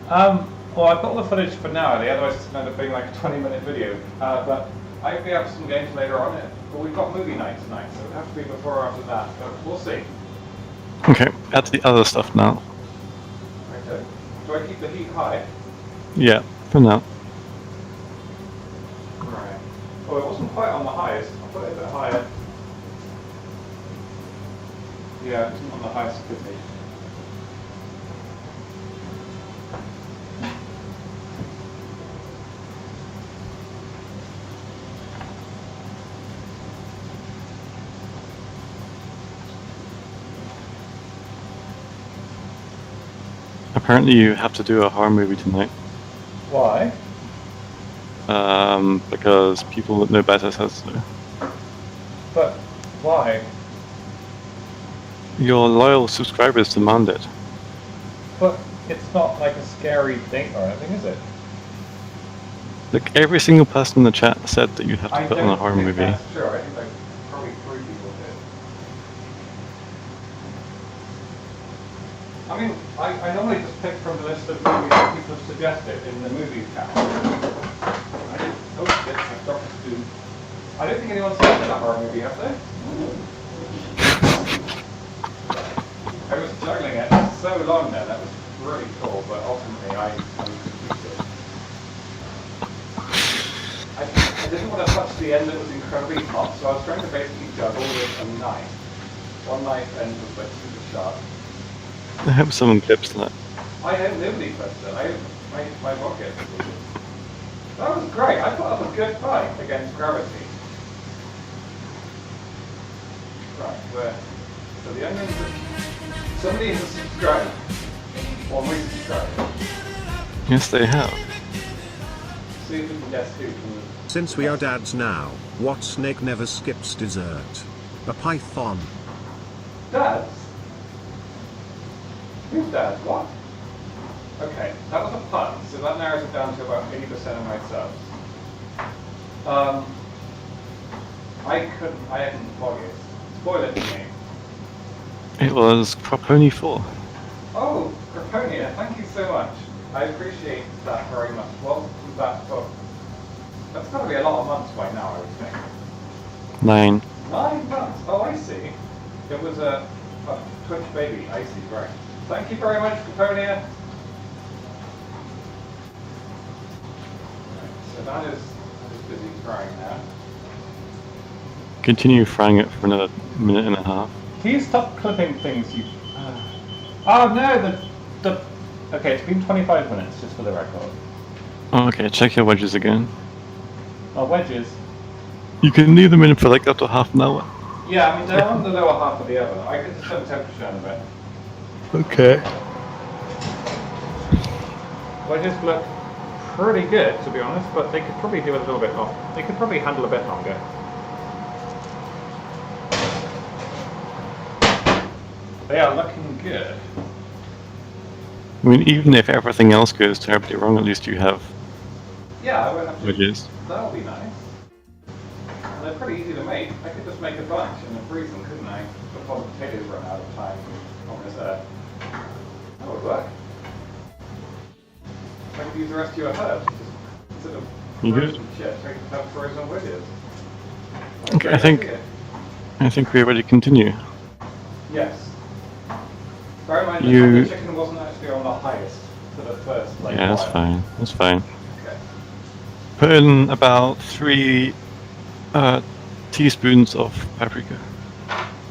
Well, I've got all the footage for now, otherwise it's going to end up being like a 20-minute video. But I hope we have some games later on. But we've got movie night tonight, so it'll have to be before or after that. But we'll see. Okay, add the other stuff now. Okay. Do I keep the heat high? Yeah, for now. Right. Well, it wasn't quite on the highest. I'll put it a bit higher. Yeah, it's not on the highest it could be. Apparently you have to do a horror movie tonight. Why? Because people that know better says so. But why? Your loyal subscribers demand it. But it's not like a scary thing or anything, is it? Look, every single person in the chat said that you have to I put on a don't horror think movie. that's true. I think like probably 3 people did. I mean, I normally just pick from the list of movies that people have suggested in the movies channel. I didn't. Oh shit! I dropped a spoon. I don't think anyone's seen that horror movie, have they? I was juggling it so long there. That was really cool, but ultimately I completed. I didn't want to touch the end that was incredibly hot, so I was trying to basically juggle with a knife. One knife end was like super sharp. I hope someone clips that. I don't nobody clips it. My rocket. That was great. I thought that was a good fight against gravity. Right, where? So the onions. Somebody has subscribed. Or resubscribed. Yes, they have. See if we can guess who. Since we are dads now, what snake never skips dessert? A python. Dads? Who's dads? What? Okay, that was a pun, so that narrows it down to about 80% of my subs. I hadn't log it. Spoil it to me. It was Proponi 4. Oh, Craponia, thank you so much. I appreciate that very much. What was that for? That's got to be a lot of months by now, I would think. 9. 9 months? Oh, I see. It was a Twitch baby. I see, right. Thank you very much, Craponia. Right, so that is busy frying now. Continue frying it for another minute and a half. Can you stop clipping things? You. Oh no, the. Okay, it's been 25 minutes, just for the record. Okay, check your wedges again. Oh, wedges. You can leave them in for like up to half an hour. Yeah, I mean they're on the lower half of the oven. I could just turn the temperature down a bit. Okay. Wedges look pretty good, to be honest, but they could probably do a little bit longer. They could probably handle a bit longer. They are looking good. I mean, even if everything else goes terribly wrong, at least you have Yeah, I won't have to. wedges. That'll be nice. And they're pretty easy to make. I could just make a bunch and then freeze them, couldn't I? Before the potatoes run out of time on this earth. That would work. I could use the rest of your herbs instead of You good? frozen shit. I could have frozen wedges. That's a Okay, great idea. I think we're ready to continue. Yes. Bear in mind You- that the chicken wasn't actually on the highest for the first like Yeah, that's while. fine. That's fine. Okay. Put in about 3 teaspoons of paprika.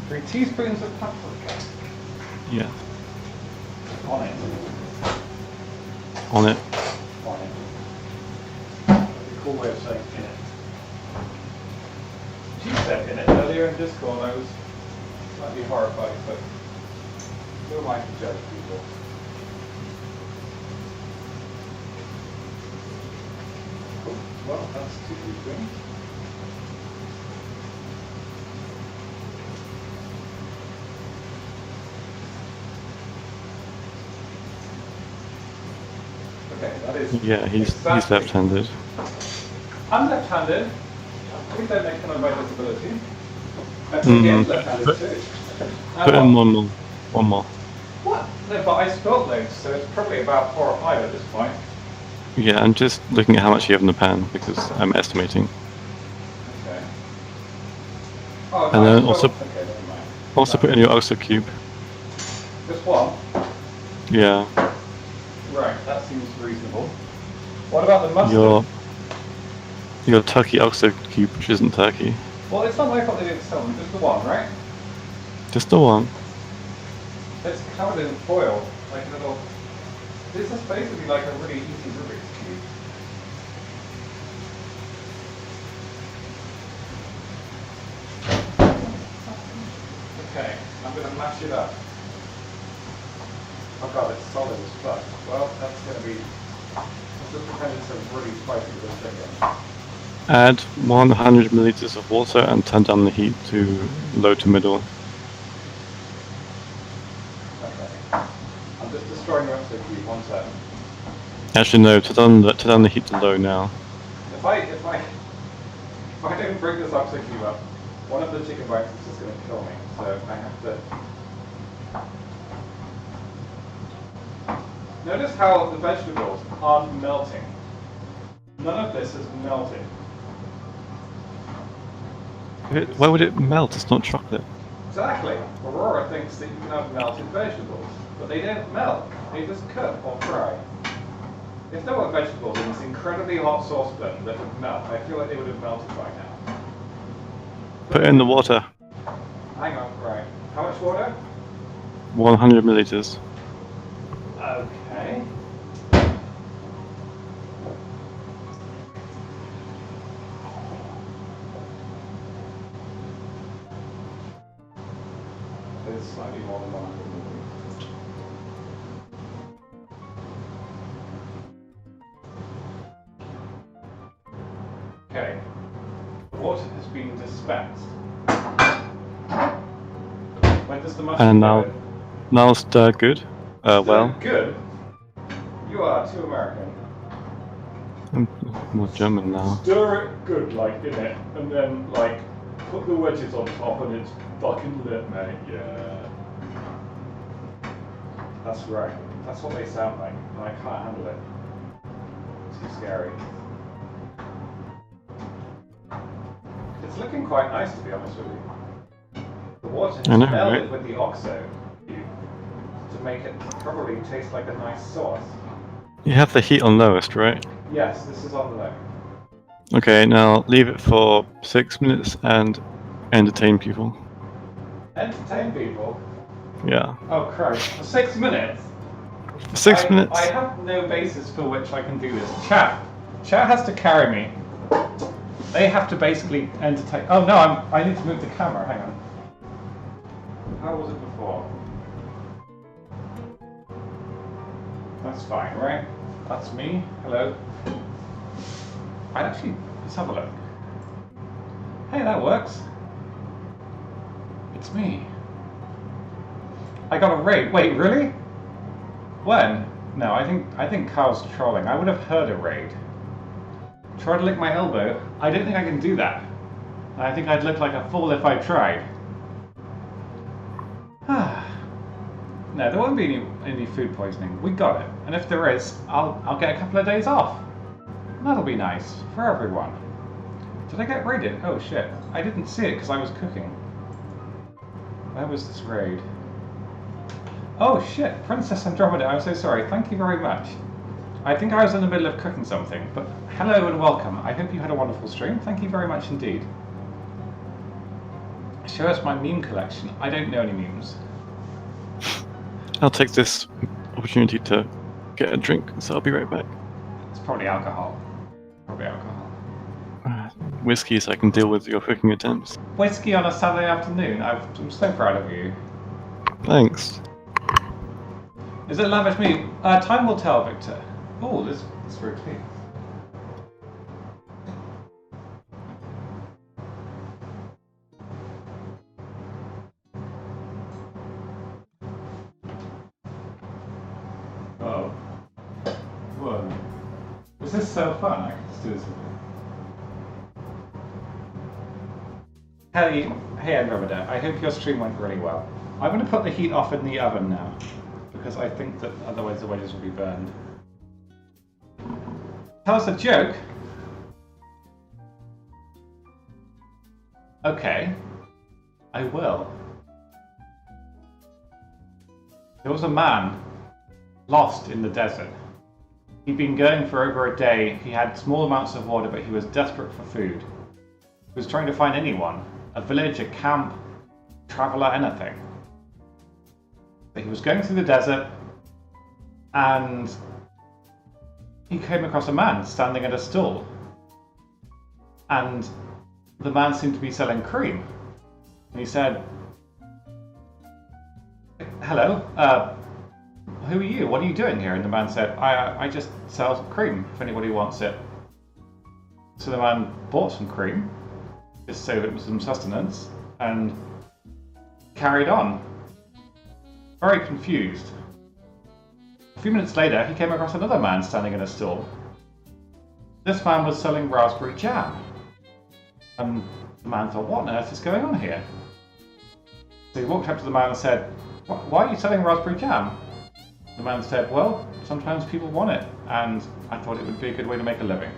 3 teaspoons of paprika. Yeah, On it. on it. On it. That's a cool way of saying in it. She said in it earlier in Discord. I was slightly horrified, but who am I to judge people? Oh, well, that's 2 teaspoons. Okay, that is. Yeah, he's exactly- left-handed. I'm left-handed. Please don't make fun of my disability. I think Ian's left-handed too. Put in one more. One more. What? No, but I spilled loads, so it's probably about 4 or 5 at this point. Yeah, I'm just looking at how much you have in the pan because I'm estimating. Okay. Oh, And nice. then also- Okay, never mind. Also No. put in your oxo cube. Just one? Yeah, Right, that seems reasonable. What about the mustard? your turkey oxo cube, which isn't turkey. Well, it's not my fault they didn't sell them, just the one, right? Just the one. It's covered in foil, like a little... This is basically like a really easy Rubik's Cube. Okay, I'm going to mash it up. Oh god, it's solid as fuck. Well, that's going to be just pretending to really spicy with the chicken. Add 100 milliliters of water and turn down the heat to low to middle. Okay. I'm just destroying your episode for you, 1 second. Actually, no, turn down the heat to low now. If I don't bring this up to you up, one of the chicken bites is just going to kill me. So I have to. Notice how the vegetables aren't melting. None of this is melted. Why would it melt? It's not chocolate. Exactly. Aurora thinks that you can have melted vegetables, but they don't melt. They just cook or fry. If there were vegetables in this incredibly hot saucepan that would melt, I feel like they would have melted by now. Put it in the water. Hang on, right. How much water? 100 milliliters. Okay. It's slightly more than 100 milliliters. Okay. Water has been dispensed. Where does the mustard And go? now stir good. Well, Good. You are too American. I'm more German now. Stir it good, like in it, and then like put the wedges on top, and it's fucking lit, mate. Yeah. That's right. That's what they sound like, and I can't handle it. Too scary. It's looking quite nice, to be honest with you. The water has I know, melded right? with the oxo to make it probably taste like a nice sauce. You have the heat on lowest, right? Yes, this is on the low. Okay, now leave it for 6 minutes and entertain people. Entertain people? Yeah. Oh Christ, for 6 minutes? 6 minutes? I have no basis for which I can do this. Chat has to carry me. They have to basically entertain. Oh no, I need to move the camera, hang on. How was it before? That's fine, right? That's me. Hello. Let's have a look. Hey, that works. It's me. I got a raid. Wait, really? When? No, I think Carl's trolling. I would have heard a raid. Try to lick my elbow. I don't think I can do that. I think I'd look like a fool if I tried. No, there won't be any food poisoning. We got it. And if there is, I'll get a couple of days off. That'll be nice for everyone. Did I get raided? Oh shit. I didn't see it because I was cooking. Where was this raid? Oh shit, Princess Andromeda, I'm so sorry. Thank you very much. I think I was in the middle of cooking something, but hello and welcome. I hope you had a wonderful stream. Thank you very much indeed. Show us my meme collection. I don't know any memes. I'll take this opportunity to get a drink, so I'll be right back. It's probably alcohol. Probably alcohol. Whiskey, so I can deal with your cooking attempts. Whiskey on a Saturday afternoon. I'm so proud of you. Thanks. Is it lavish me? Time will tell, Victor. Oh, this routine. Oh. Whoa. This is so fun. I can just do this with you. Hey Andromeda, I hope your stream went really well. I'm going to put the heat off in the oven now, because I think that otherwise the wedges will be burned. Tell us a joke? Okay, I will. There was a man lost in the desert. He'd been going for over a day. He had small amounts of water, but he was desperate for food. He was trying to find anyone, a village, a camp, traveler, anything. But he was going through the desert, and he came across a man standing at a stall. And the man seemed to be selling cream. And he said, "Hello, who are you? What are you doing here? And the man said, I just sell cream if anybody wants it. So the man bought some cream, just so it was some sustenance, and carried on. Very confused. A few minutes later, he came across another man standing in a stall. This man was selling raspberry jam. And the man thought, what on earth is going on here? So he walked up to the man and said, why are you selling raspberry jam? The man said, well, sometimes people want it, and I thought it would be a good way to make a living.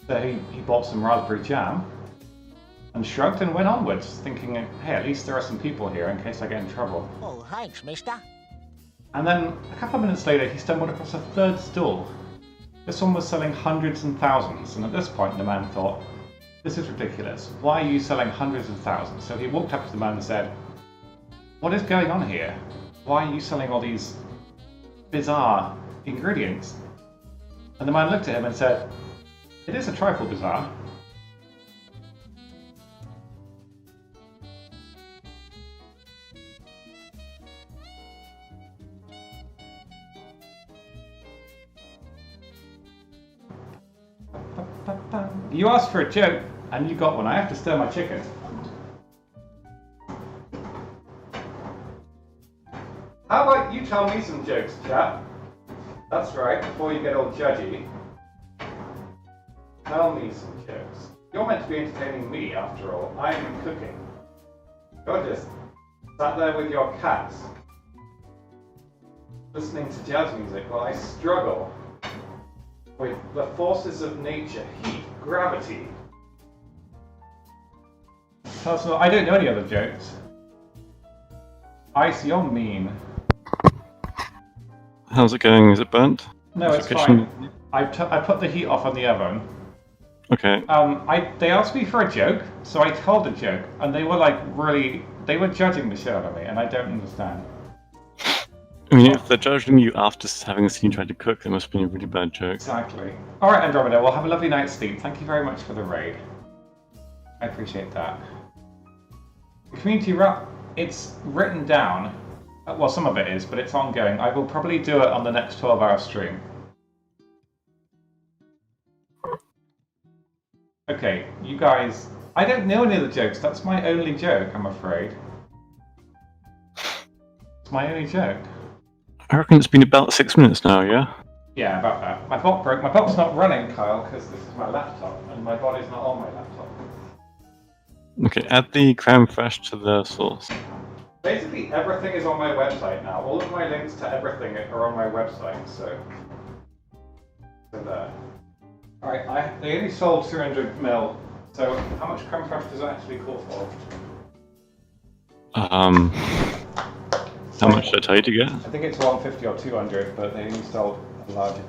So he bought some raspberry jam and shrugged and went onwards, thinking, hey, at least there are some people here in case I get in trouble. Oh, thanks, mister. And then a couple of minutes later, he stumbled across a third stall. This one was selling hundreds and thousands, and at this point the man thought, this is ridiculous. Why are you selling hundreds of thousands? So he walked up to the man and said, what is going on here? Why are you selling all these bizarre ingredients? And the man looked at him and said, it is a trifle bizarre. You asked for a joke, and you got one. I have to stir my chicken. How about you tell me some jokes, chap? That's right, before you get all judgy. Tell me some jokes. You're meant to be entertaining me, after all. I'm cooking. You're just sat there with your cats, listening to jazz music while I struggle with the forces of nature, heat, gravity. Personal, I don't know any other jokes. Ice, you're mean. How's it going? Is it burnt? No, it's fine. I put the heat off on the oven. Okay. They asked me for a joke, so I told a joke, and they were like they were judging the shit out of me, and I don't understand. I mean, if they're judging you after having seen you try to cook, that must have been a really bad joke. Exactly. Alright, Andromeda, we'll have a lovely night's sleep. Thank you very much for the raid. I appreciate that. The community wrap, it's written down. Well, some of it is, but it's ongoing. I will probably do it on the next 12-hour stream. Okay, you guys... I don't know any of the jokes. That's my only joke, I'm afraid. It's my only joke. I reckon it's been about 6 minutes now, yeah? Yeah, about that. My bot broke. My bot's not running, Kyle, because this is my laptop, and my bot is not on my laptop. Okay, add the creme fraiche to the sauce. Basically, everything is on my website now. All of my links to everything are on my website, so there. Alright, they only sold 200 mil, so how much creme fraiche does it actually call for? How much did I tell you to get? I think it's 150 or 200, but they only sold a large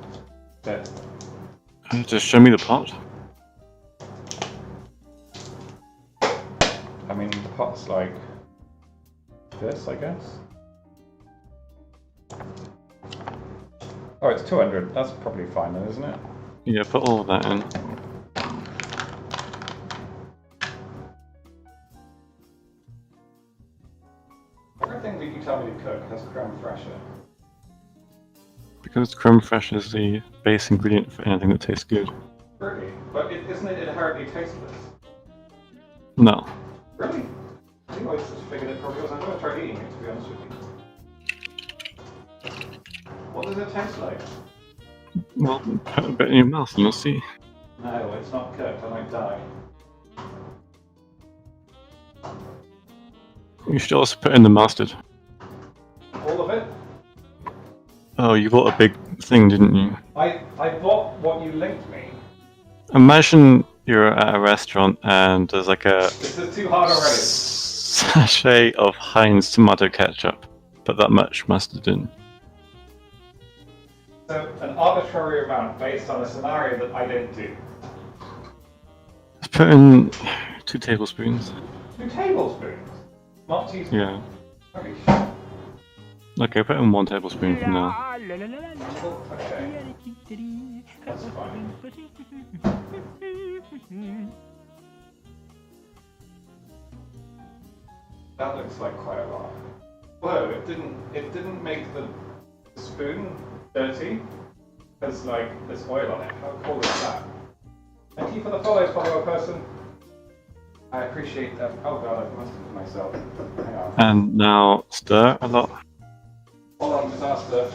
bit. Just show me the pot. I mean, the pot's like this, I guess. Oh, it's 200. That's probably fine then, isn't it? Yeah, put all of that in. Everything that you tell me to cook has creme fraiche in it. Because creme fraiche is the base ingredient for anything that tastes good. Really? But isn't it inherently tasteless? No. Really? I think I just figured it probably was. I'm going to try eating it, to be honest with you. What does it taste like? Well, put a bit in your mouth and you'll see. No, it's not cooked. I might die. You should also put in the mustard. All of it? Oh, you bought a big thing, didn't you? I bought what you linked me. Imagine you're at a restaurant and there's like a This is too hard already. sachet of Heinz tomato ketchup. Put that much mustard in. So, an arbitrary amount based on a scenario that I didn't do. Just put in 2 tablespoons. 2 tablespoons? Not teaspoons? Yeah. Holy shit. Okay, put in 1 tablespoon for now. Okay. That's fine. That looks like quite a lot. Whoa! It didn't make the spoon dirty because like there's oil on it. How cool is that? Thank you for the follow person. I appreciate that. Oh god, I've mustered myself. Hang on. And now stir a lot. Hold on, disaster.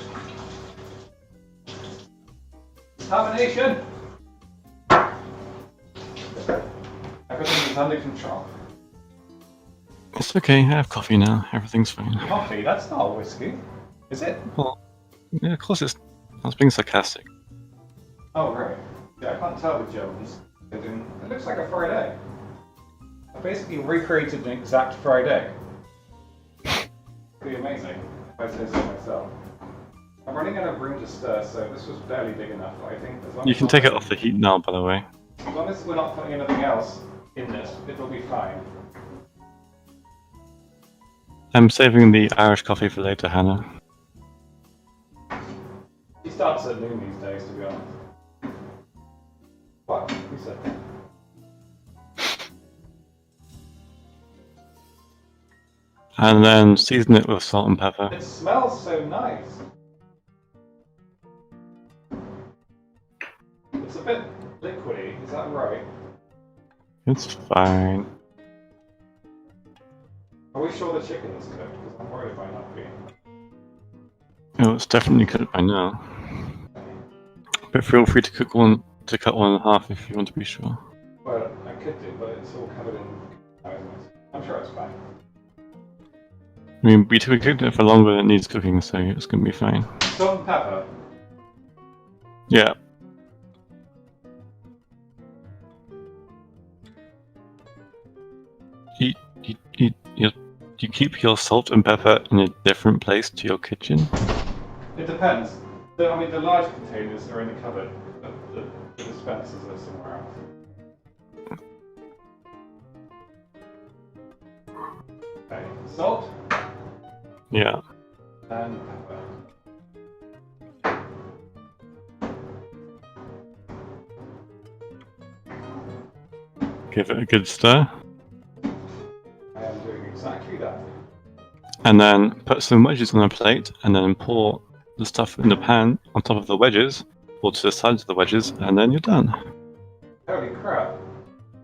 Termination! Everything is under control. It's okay, I have coffee now. Everything's fine. Coffee? That's not whiskey. Is it? Well, yeah, of course it's. I was being sarcastic. Oh, right. Yeah, I can't tell with Germans. It looks like a fried egg. I basically recreated an exact fried egg. Pretty amazing, if I say so myself. I'm running out of room to stir, so this was barely big enough, I think. As long You as can not- take it off the heat now, by the way. As long as we're not putting anything else in this, it'll be fine. I'm saving the Irish coffee for later, Hannah. He starts at noon these days, to be honest. What? Who said that? And then season it with salt and pepper. It smells so nice. It's a bit liquidy, is that right? It's fine. Are we sure the chicken is cooked? Because I'm worried it might not be. Oh, it's definitely cooked by now. But feel free to cut one in half if you want to be sure. Well, I could do, but it's all covered in isn't it? I'm sure it's fine. I mean, we cooked it for longer than it needs cooking, so it's gonna be fine. Salt and pepper. Yeah. You keep your salt and pepper in a different place to your kitchen? It depends. I mean, the large containers are in the cupboard, but the dispensers are somewhere else. Okay, salt Yeah. and pepper. Give it a good stir. I am doing exactly that. And then put some wedges on a plate, and then pour the stuff in the pan on top of the wedges, or to the sides of the wedges, and then you're done. Holy crap.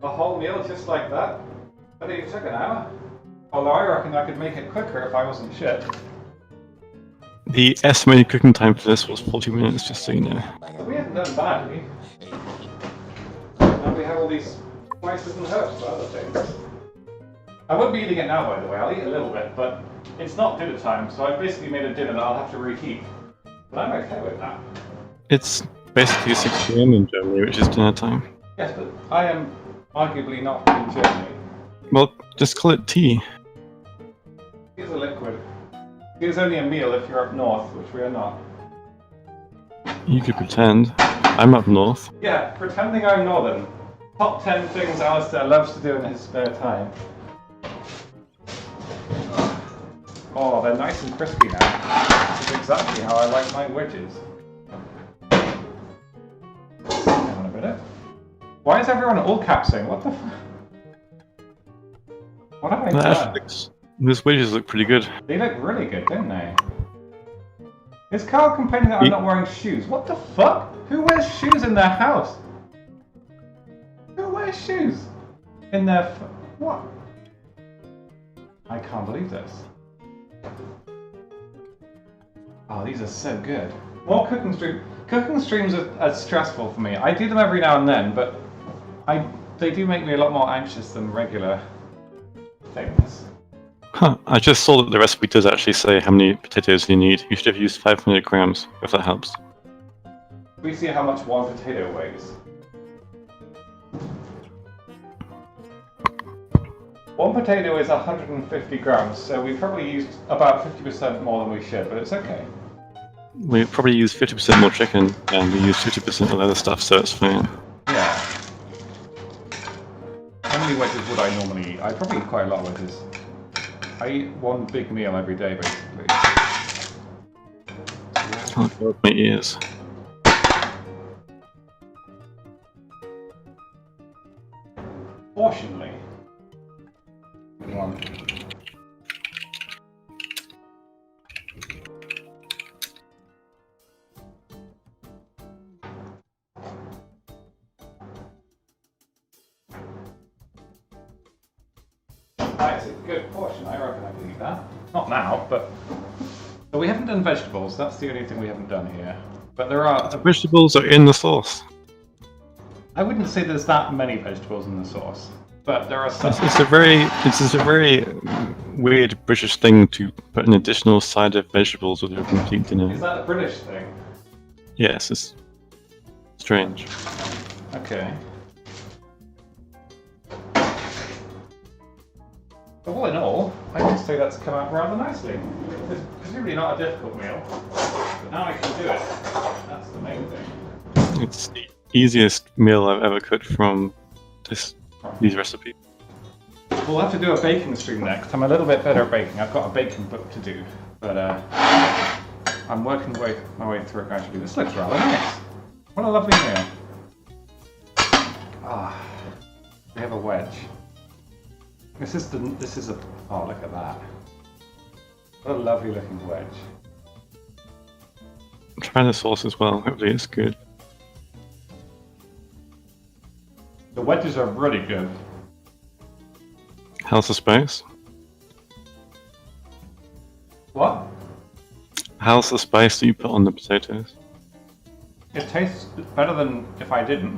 A whole meal just like that? I think it took an hour. Although I reckon I could make it quicker if I wasn't shit. The estimated cooking time for this was 40 minutes, just so you know. So we haven't done badly. Now we have all these spices and herbs for other things. I won't be eating it now, by the way. I'll eat a little bit, but it's not dinner time, so I've basically made a dinner that I'll have to reheat. But I'm okay with that. It's basically 6 PM in Germany, which is dinner time. Yes, but I am arguably not in Germany. Well, just call it tea. Here's a liquid. Here's only a meal if you're up north, which we are not. You could pretend. I'm up north. Yeah, pretending I'm northern. Top 10 things Alasdair loves to do in his spare time. Oh, they're nice and crispy now. This is exactly how I like my wedges. Hang on a minute. Why is everyone all capsing? What the f... What have I done? These wedges look pretty good. They look really good, don't they? Is Carl complaining that I'm not wearing shoes? What the fuck? Who wears shoes in their house? Who wears shoes? In their what? I can't believe this. Oh, these are so good. More cooking streams. Cooking streams are stressful for me. I do them every now and then, but they do make me a lot more anxious than regular things. Huh, I just saw that the recipe does actually say how many potatoes you need. You should have used 500 grams, if that helps. We see how much one potato weighs. One potato is 150 grams, so we probably used about 50% more than we should, but it's okay. We probably use 50% more chicken, and we use 50% of other stuff, so it's fine. Yeah. How many wedges would I normally eat? I probably eat quite a lot of wedges. I eat one big meal every day, basically. Can't go with my ears. Proportionally. One. That's a good portion. I reckon I can eat that. Not now, but... So we haven't done vegetables. That's the only thing we haven't done here. But there are... Vegetables are in the sauce. I wouldn't say there's that many vegetables in the sauce. But there are some... It's a very weird British thing to put an additional side of vegetables with your complete dinner. Is that a British thing? Yes, it's strange. Okay. But all in all, I would say that's come out rather nicely. It's presumably not a difficult meal, but now I can do it. That's the main thing. It's the easiest meal I've ever cooked from these recipes. We'll have to do a baking stream next. I'm a little bit better at baking. I've got a baking book to do, but I'm working my way through it gradually. This looks rather nice. What a lovely meal. Ah, we have a wedge. This is a, oh, look at that. What a lovely looking wedge. I'm trying the sauce as well. Hopefully it's good. The wedges are really good. How's the spice? What? How's the spice that you put on the potatoes? It tastes better than if I didn't.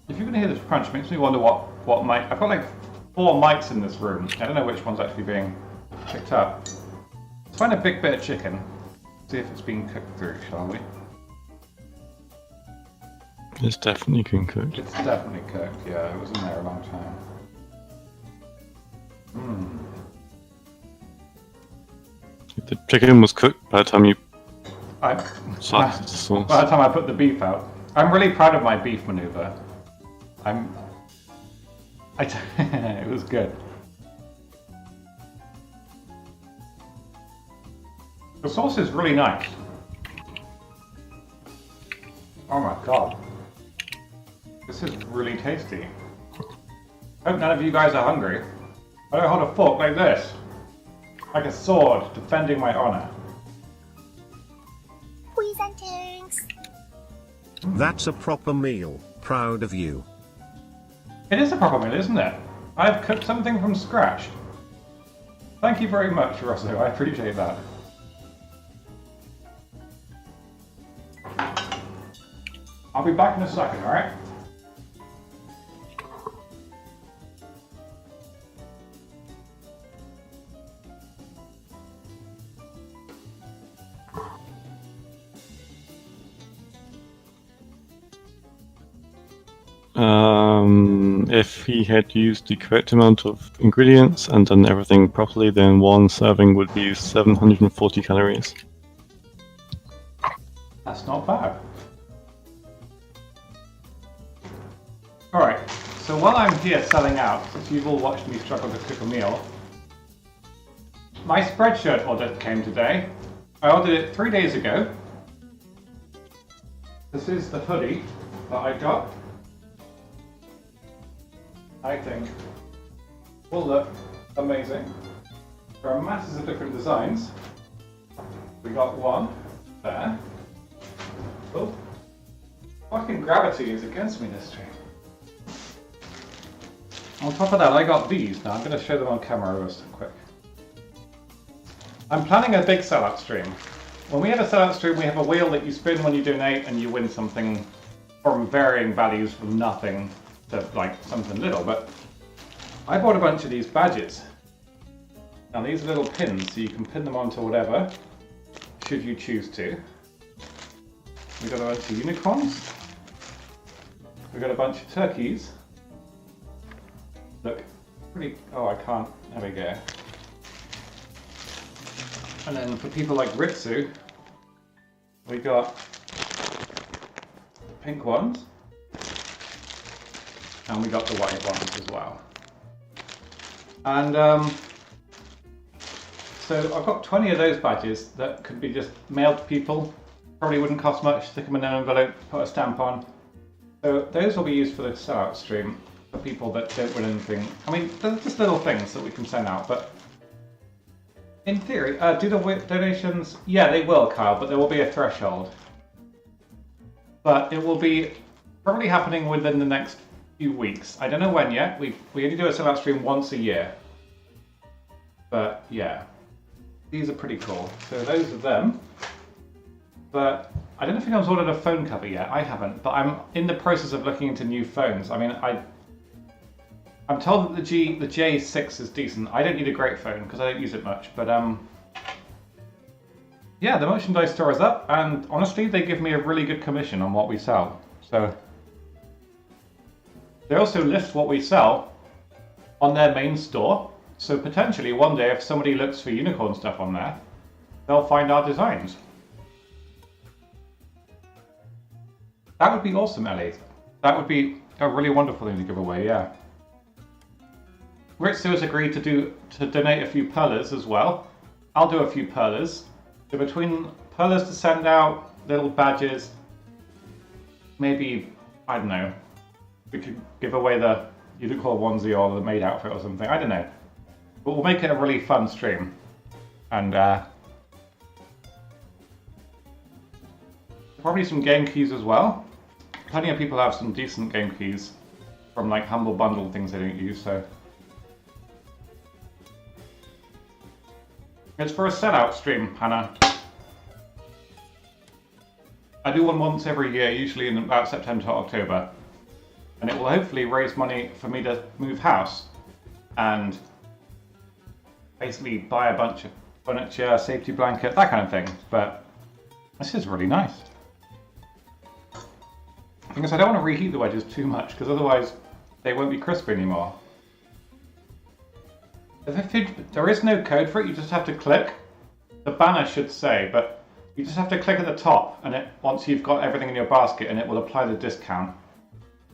If you can hear this crunch, it makes me wonder what mic. I've got like 4 mics in this room. I don't know which one's actually being picked up. Let's find a big bit of chicken. See if it's being cooked through, shall we? It's definitely been cooked. It's definitely cooked, yeah. It was in there a long time. If the chicken was cooked by the time you By sauced the sauce. the time I put the beef out. I'm really proud of my beef maneuver. It was good. The sauce is really nice. Oh my god. This is really tasty. Hope none of you guys are hungry. I don't hold a fork like this. Like a sword, defending my honor. That's a proper meal. Proud of you. It is a proper meal, isn't it? I've cooked something from scratch. Thank you very much, Rosso. I appreciate that. I'll be back in a second, alright? If he had used the correct amount of ingredients and done everything properly, then one serving would be 740 calories. That's not bad. Alright, so while I'm here selling out, since you've all watched me struggle to cook a meal, my spreadshirt order came today. I ordered it 3 days ago. This is the hoodie that I got. I think will look amazing. There are masses of different designs. We got one there. Oh, fucking gravity is against me this stream. On top of that, I got these. Now I'm going to show them on camera real quick. I'm planning a big sellout stream. When we have a sellout stream, we have a wheel that you spin when you donate and you win something from varying values from nothing to like something little, but I bought a bunch of these badges. Now these are little pins, so you can pin them onto whatever, should you choose to. We got a bunch of unicorns. We got a bunch of turkeys. Look, pretty. Oh, I can't. There we go. And then for people like Ritsu, we got pink ones. And we got the white ones as well. And so I've got 20 of those badges that could be just mailed to people. Probably wouldn't cost much, stick them in an envelope, put a stamp on. So those will be used for the sellout stream for people that don't win anything. I mean, they're just little things that we can send out, but in theory, do the donations? Yeah, they will, Kyle, but there will be a threshold. but it will be probably happening within the next few weeks. I don't know when yet. We only do a sellout stream once a year. But yeah, these are pretty cool. So those are them. But I don't know if anyone's ordered a phone cover yet. I haven't, but I'm in the process of looking into new phones. I mean, I'm told that the J6 is decent. I don't need a great phone because I don't use it much. But yeah, the merchandise store is up, and honestly, they give me a really good commission on what we sell. So they also list what we sell on their main store. So potentially one day, if somebody looks for unicorn stuff on there, they'll find our designs. That would be awesome, Ellie. That would be a really wonderful thing to give away, yeah. Ritsu has agreed to donate a few perlers as well. I'll do a few perlers. So between perlers to send out, little badges, maybe, I don't know, we could give away the unicorn onesie or the maid outfit or something, I don't know. But we'll make it a really fun stream. And probably some game keys as well. Plenty of people have some decent game keys from like Humble Bundle things they don't use, so. It's for a sellout stream, Hannah. I do one once every year, usually in about September to October. And it will hopefully raise money for me to move house and basically buy a bunch of furniture, safety blanket, that kind of thing. But this is really nice. Because I don't want to reheat the wedges too much, because otherwise they won't be crispy anymore. There is no code for it, you just have to click. The banner should say, but you just have to click at the top, and once you've got everything in your basket, and it will apply the discount.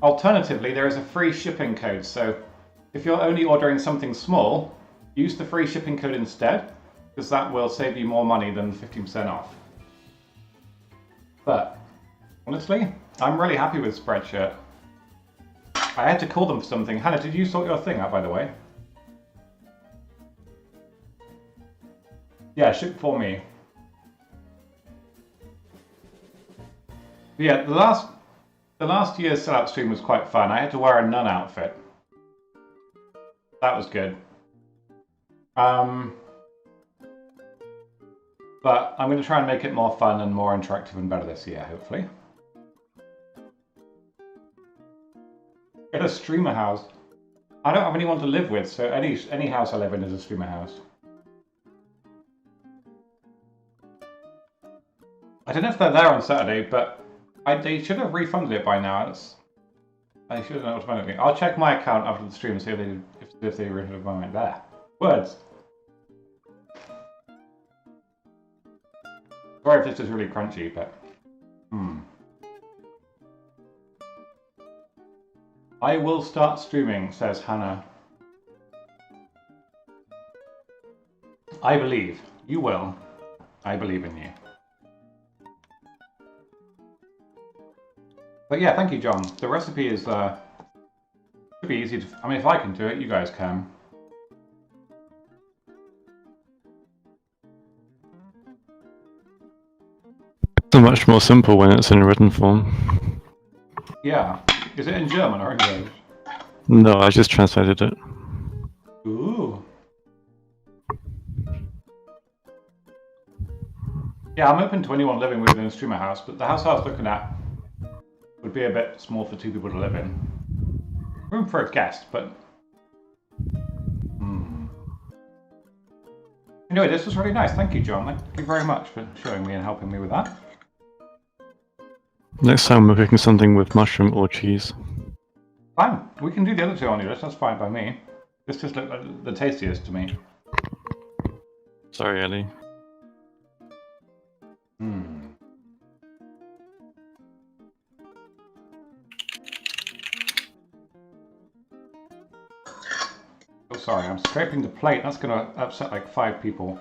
Alternatively, there is a free shipping code, so if you're only ordering something small, use the free shipping code instead, because that will save you more money than 15% off. But honestly, I'm really happy with Spreadshirt. I had to call them for something. Hannah, did you sort your thing out, by the way? Yeah, ship for me. Yeah, the last year's sellout stream was quite fun. I had to wear a nun outfit. That was good. But I'm going to try and make it more fun and more interactive and better this year, hopefully. Get a streamer house. I don't have anyone to live with, so any house I live in is a streamer house. I don't know if they're there on Saturday, but they should have refunded it by now. I should have done it automatically. I'll check my account after the stream and see if they refunded my there. Words. Sorry if this is really crunchy, but I will start streaming, says Hannah. I believe. You will. I believe in you. But yeah, thank you, John. The recipe is should be easy to. I mean, if I can do it, you guys can. It's much more simple when it's in written form. Yeah. Is it in German or English? No, I just translated it. Ooh. Yeah, I'm open to anyone living within a streamer house, but the house I was looking at would be a bit small for 2 people to live in. Room for a guest, but... Anyway, this was really nice. Thank you, John. Thank you very much for showing me and helping me with that. Next time we're cooking something with mushroom or cheese. Fine. We can do the other two on your list. That's fine by me. This just looked like the tastiest to me. Sorry, Ellie. Oh, sorry. I'm scraping the plate. That's going to upset like 5 people.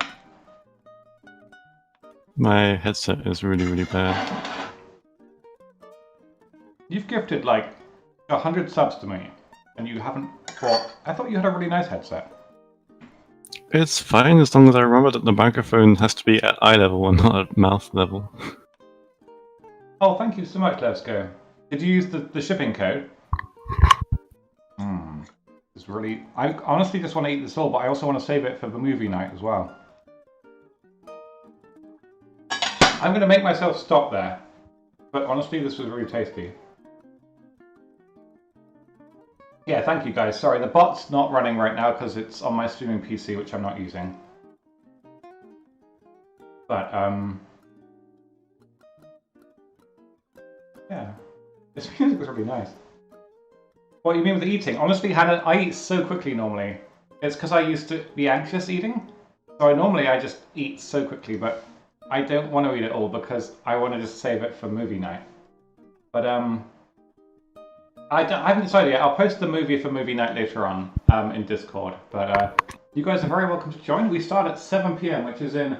My headset is really, really bad. You've gifted like 100 subs to me, and you haven't bought... I thought you had a really nice headset. It's fine as long as I remember that the microphone has to be at eye level and not at mouth level. Oh, thank you so much, Let's Go. Did you use the shipping code? It's really... I honestly just want to eat this all, but I also want to save it for the movie night as well. I'm going to make myself stop there. But honestly, this was really tasty. Yeah, thank you guys. Sorry, the bot's not running right now because it's on my streaming PC, which I'm not using. But, yeah. This music was really nice. What do you mean with eating? Honestly, Hannah, I eat so quickly normally. It's because I used to be anxious eating. So normally I just eat so quickly, but I don't want to eat it all because I want to just save it for movie night. But, I haven't decided yet. I'll post the movie for movie night later on in Discord. But you guys are very welcome to join. We start at 7 PM, which is in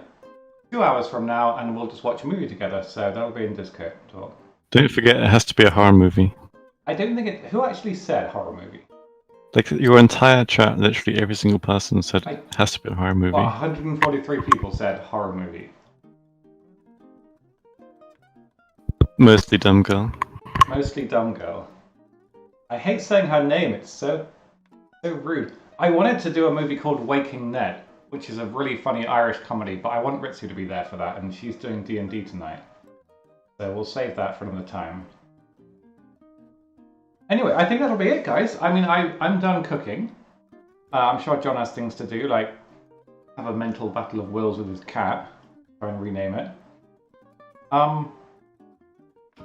2 hours from now, and we'll just watch a movie together. So that'll be in Discord. Don't forget, it has to be a horror movie. I don't think it... Who actually said horror movie? Like, your entire chat, literally every single person said it has to be a horror movie. Well, 143 people said horror movie. Mostly dumb girl. Mostly dumb girl. I hate saying her name, it's so rude. I wanted to do a movie called Waking Ned, which is a really funny Irish comedy, but I want Ritsu to be there for that, and she's doing D&D tonight. So we'll save that for another time. Anyway, I think that'll be it, guys. I mean, I'm done cooking. I'm sure John has things to do, like have a mental battle of wills with his cat, try and rename it. But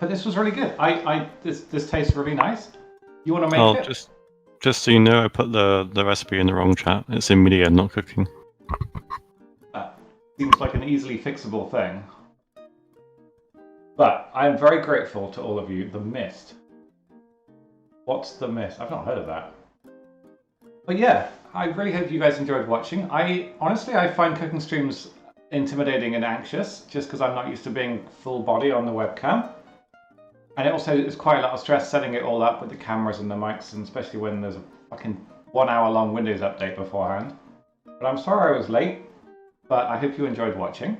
this was really good. This tastes really nice. You want to make it? Just so you know, I put the recipe in the wrong chat. It's in media, not cooking. That seems like an easily fixable thing. But I'm very grateful to all of you. The Mist. What's The Mist? I've not heard of that. But yeah, I really hope you guys enjoyed watching. Honestly, I find cooking streams intimidating and anxious, just because I'm not used to being full body on the webcam. And it also is quite a lot of stress setting it all up with the cameras and the mics, and especially when there's a fucking 1 hour long Windows update beforehand. But I'm sorry I was late, but I hope you enjoyed watching.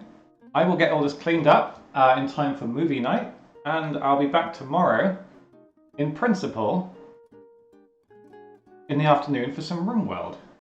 I will get all this cleaned up in time for movie night, and I'll be back tomorrow, in principle, in the afternoon for some RimWorld.